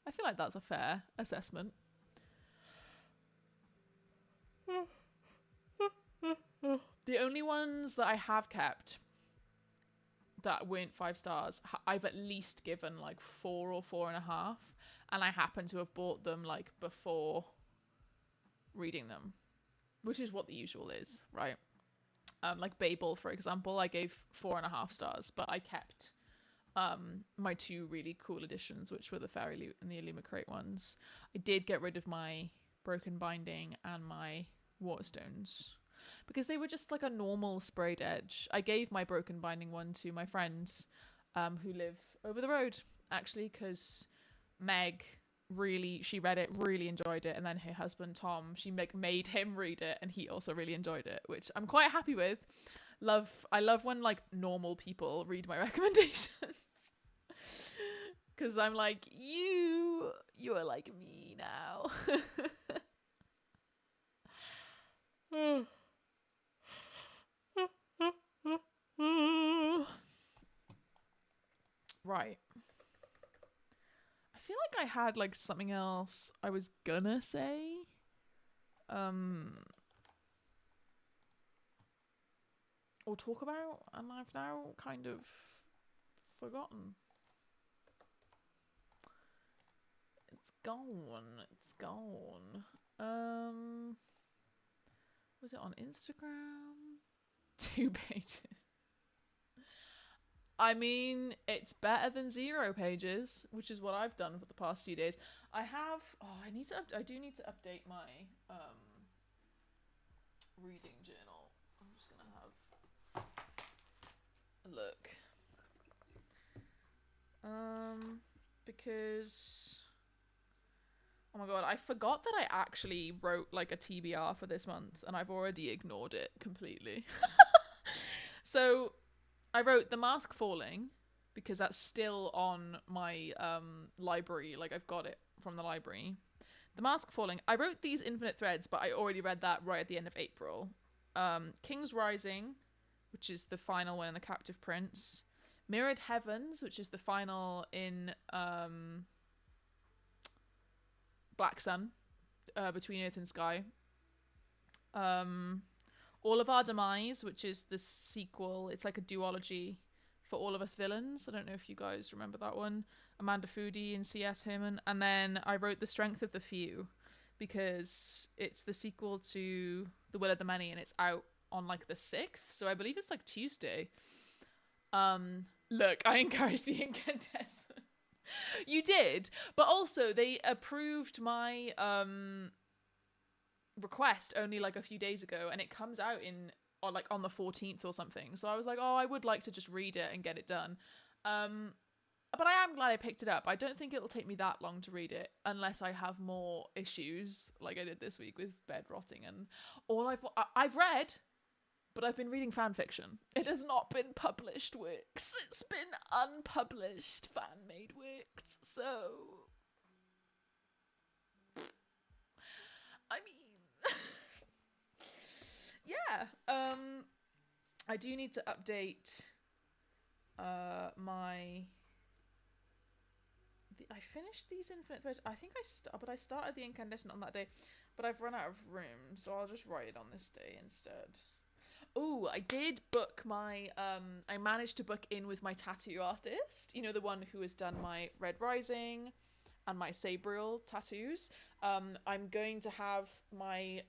I feel like that's a fair assessment. The only ones that I have kept that weren't 5 stars, I've at least given like 4 or 4.5, and I happen to have bought them like before reading them, which is what the usual is, right? Like Babel, for example, I gave 4.5 stars, but I kept my 2 really cool editions, which were the Fairy Loot and the Illumicrate ones. I did get rid of my Broken Binding and my Waterstones because they were just like a normal sprayed edge. I gave my Broken Binding one to my friends who live over the road, actually, because Meg she read it, really enjoyed it, and then her husband Tom, she made him read it, and he also really enjoyed it, which I'm quite happy with. I love when like normal people read my recommendations because I'm like, you are like me now. Right. I feel like I had like something else I was gonna say. Or talk about, and I've now kind of forgotten. It's gone. Was it on Instagram? 2 pages. I mean, it's better than 0 pages, which is what I've done for the past few days. I do need to update my reading journal. I'm just gonna have a look. Because oh my god, I forgot that I actually wrote like a TBR for this month, and I've already ignored it completely. So I wrote The Mask Falling because that's still on my library. Like I've got it from the library. The Mask Falling. I wrote these Infinite Threads, but I already read that right at the end of April. King's Rising, which is the final one in The Captive Prince. Mirrored Heavens, which is the final in Black Sun, Between Earth and Sky. All of Our Demise, which is the sequel. It's like a duology for All of Us Villains. I don't know if you guys remember that one. Amanda Foody and C.S. Herman. And then I wrote The Strength of the Few because it's the sequel to The Will of the Many and it's out on like the 6th. So I believe it's like Tuesday. Look, I encouraged the incandescent. You did, but also they approved my request only like a few days ago, and it comes out on the 14th or something. So I was like, oh, I would like to just read it and get it done. But I am glad I picked it up. I don't think it'll take me that long to read it unless I have more issues like I did this week with bed rotting and all I've read. But I've been reading fan fiction. It has not been published works. It's been unpublished fan-made works. So, I mean, yeah. I do need to update my. I finished these Infinite Threads. I think I started the Incandescent on that day, but I've run out of room, so I'll just write it on this day instead. Oh, I did book my, I managed to book in with my tattoo artist, you know, the one who has done my Red Rising and my Sabriel tattoos. I'm going to have my,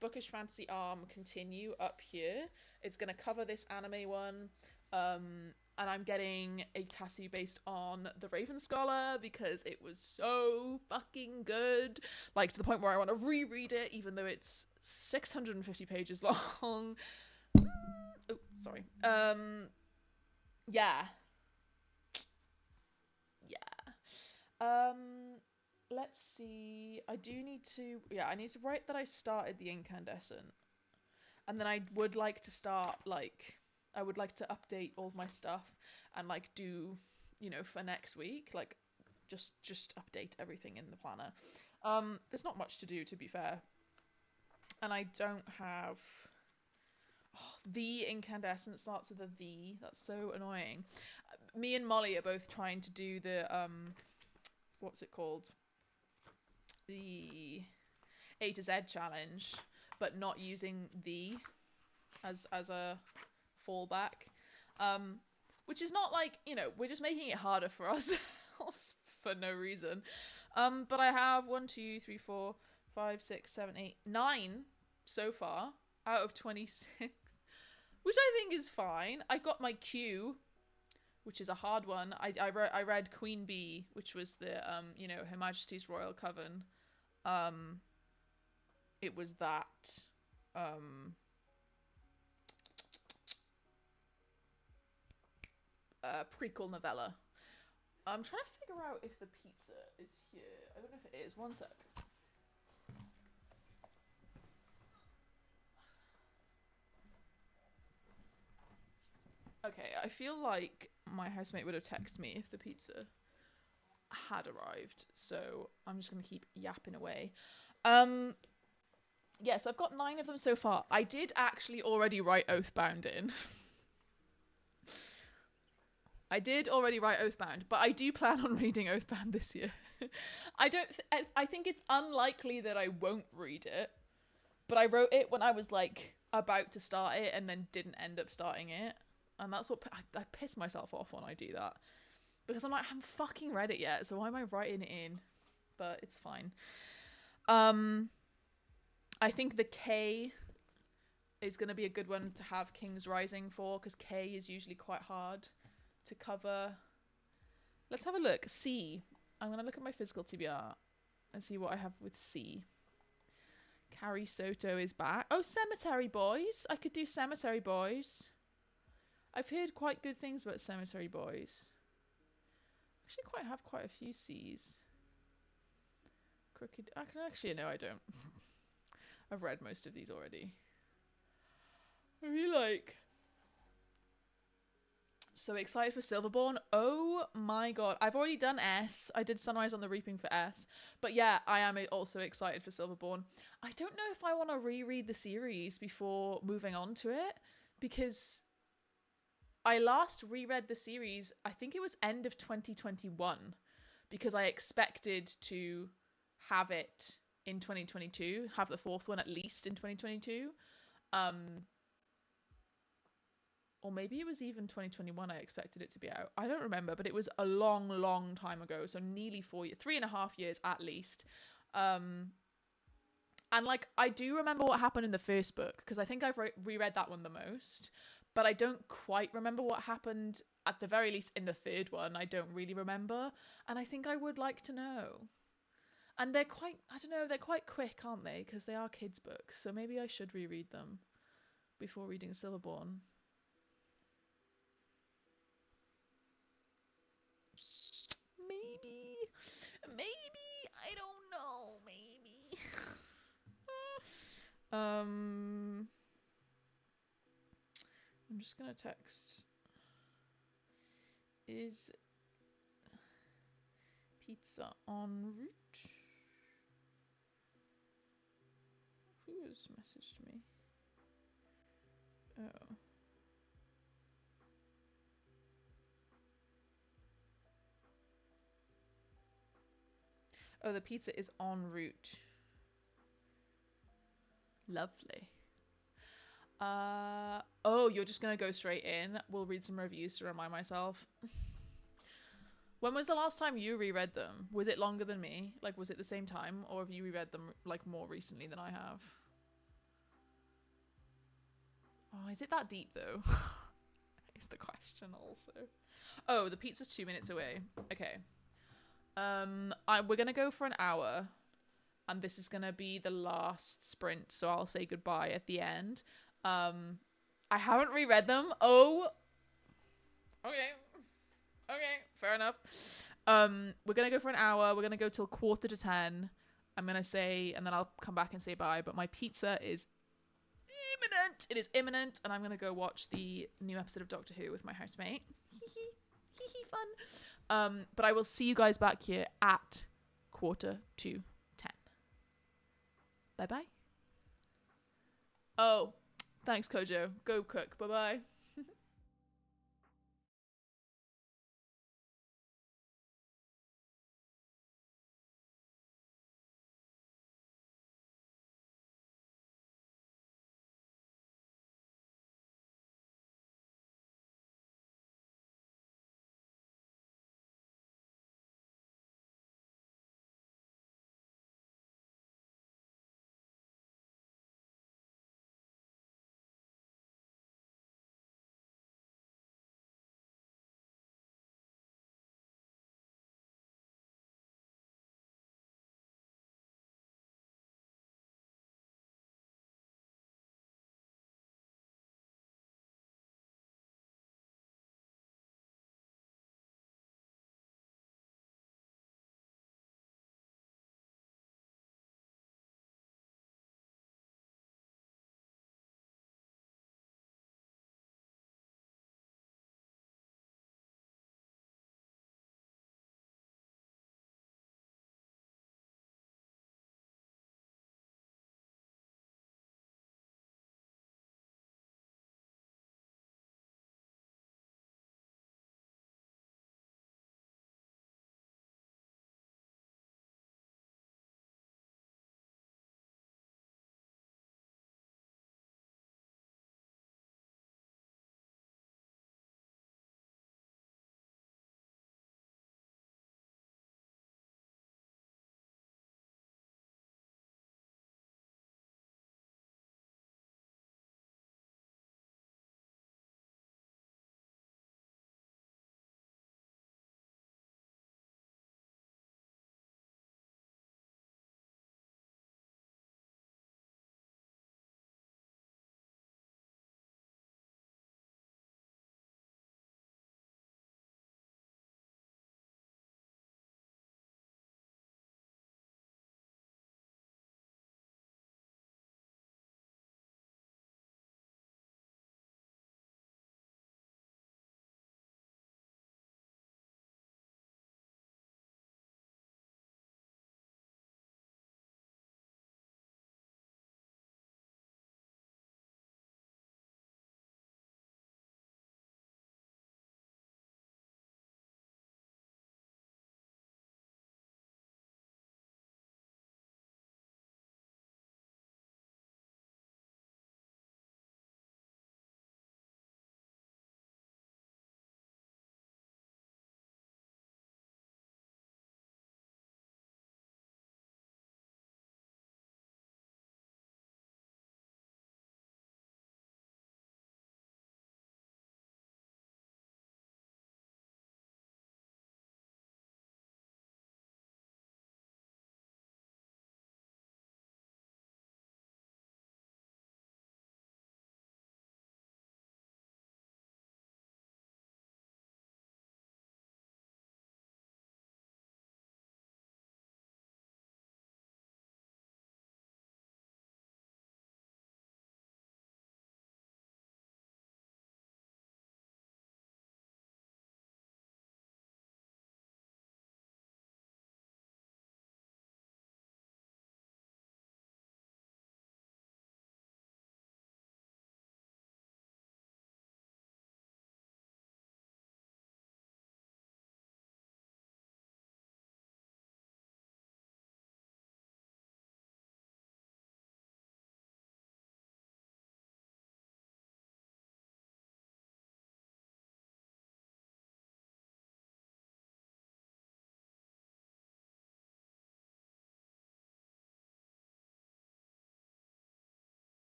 bookish fantasy arm continue up here. It's going to cover this anime one, and I'm getting a tattoo based on the Raven Scholar because it was so fucking good. Like, to the point where I want to reread it, even though it's 650 pages long. Oh, sorry. Yeah. Let's see. I need to write that I started the Incandescent. And then I would like to start, like, I would like to update all my stuff and like do, you know, for next week, like just update everything in the planner. There's not much to do, to be fair. And I don't have the Incandescent starts with a V. That's so annoying. Me and Molly are both trying to do the what's it called? The A to Z challenge, but not using the as a fallback, which is not like, you know, we're just making it harder for ourselves for no reason. But I have 1, 2, 3, 4, 5, 6, 7, 8, 9 so far out of 26, which I think is fine. I got my Q, which is a hard one. I read Queen Bee, which was the you know, Her Majesty's Royal Coven. It was that prequel novella. I'm trying to figure out if the pizza is here. I don't know if it is. One sec. Okay, I feel like my housemate would have texted me if the pizza had arrived, so I'm just gonna keep yapping away. Yeah, so I've got 9 of them so far. I did actually already write Oathbound in. I did already write Oathbound, but I do plan on reading Oathbound this year. I think it's unlikely that I won't read it, but I wrote it when I was like about to start it and then didn't end up starting it. And that's what I piss myself off when I do that, because I'm like, I haven't fucking read it yet, so why am I writing it in? But it's fine. I think the K is going to be a good one to have King's Rising for, because K is usually quite hard to cover. Let's have a look. C. I'm going to look at my physical TBR and see what I have with C. Carrie Soto is back. Oh, Cemetery Boys. I could do Cemetery Boys. I've heard quite good things about Cemetery Boys. Actually have quite a few C's. Crooked. Actually, no, I don't. I've read most of these already. I really like so excited for Silverborn. Oh my god. I've already done S. I did Sunrise on the Reaping for S. But yeah, I am also excited for Silverborn. I don't know if I want to reread the series before moving on to it, because I last reread the series, I think it was end of 2021, because I expected to have it in 2022, have the fourth one at least in 2022. Or maybe it was even 2021 I expected it to be out. I don't remember, but it was a long, long time ago. So nearly 4 years, 3.5 years at least. And like, I do remember what happened in the first book, because I think I've reread that one the most, but I don't quite remember what happened, at the very least in the third one. I don't really remember. And I think I would like to know. And they're quite, I don't know, they're quite quick, aren't they? Because they are kids' books. So maybe I should reread them before reading Silverborn. Maybe, I don't know, maybe. I'm just gonna text. Is pizza en route? Who has messaged me? Oh. Oh, the pizza is en route. Lovely. Oh, you're just gonna go straight in? We'll read some reviews to remind myself. When was the last time you reread them? Was it longer than me? Like, was it the same time? Or have you reread them, like, more recently than I have? Oh, is it that deep, though? Is the question also. Oh, the pizza's 2 minutes away. Okay. We're gonna go for an hour. And this is gonna be the last sprint, so I'll say goodbye at the end. I haven't reread them. Oh. Okay. Okay, fair enough. We're gonna go for an hour. We're gonna go till 9:45. I'm gonna say, and then I'll come back and say bye. But my pizza is imminent. It is imminent, and I'm gonna go watch the new episode of Doctor Who with my housemate. Hee fun. But I will see you guys back here at 9:45. Bye bye. Oh, thanks, Kojo. Go cook. Bye bye.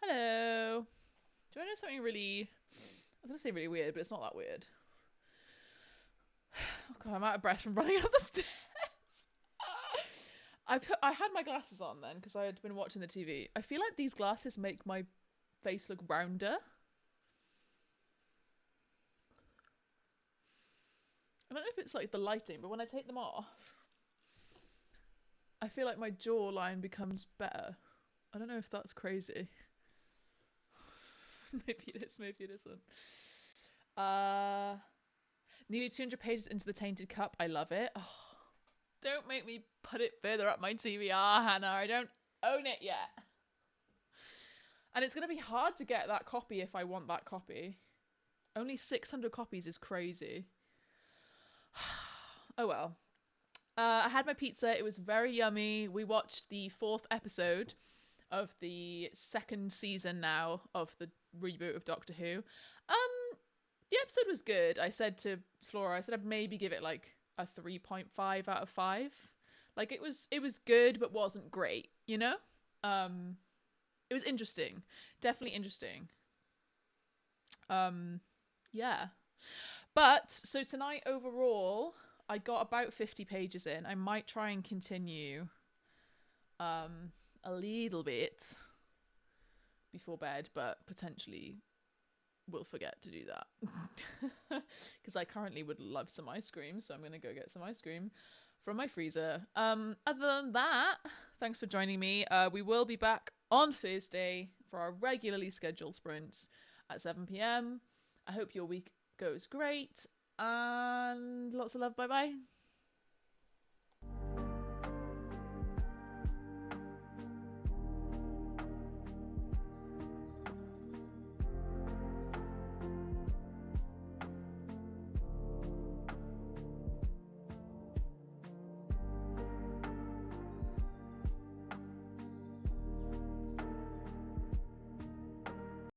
Hello. Do you want to know something really... I was going to say really weird, but it's not that weird. Oh god, I'm out of breath from running up the stairs. I had my glasses on then because I had been watching the TV. I feel like these glasses make my face look rounder. I don't know if it's like the lighting, but when I take them off, I feel like my jawline becomes better. I don't know if that's crazy. Maybe it is, maybe it isn't. Nearly 200 pages into the Tainted Cup. I love it. Oh, don't make me put it further up my TBR, Hannah. I don't own it yet. And it's going to be hard to get that copy if I want that copy. Only 600 copies is crazy. Oh well. I had my pizza. It was very yummy. We watched the 4th episode of the 2nd season now of the reboot of Doctor Who. The episode was good. I said to Flora, I said I'd maybe give it like a 3.5 out of 5. Like it was good, but wasn't great, you know? It was interesting. Definitely interesting. Yeah. But so tonight overall, I got about 50 pages in. I might try and continue a little bit before bed, but potentially will forget to do that because I currently would love some ice cream, so I'm gonna go get some ice cream from my freezer. Other than that, thanks for joining me. We will be back on Thursday for our regularly scheduled sprints at 7 p.m. I hope your week goes great and lots of love. Bye bye.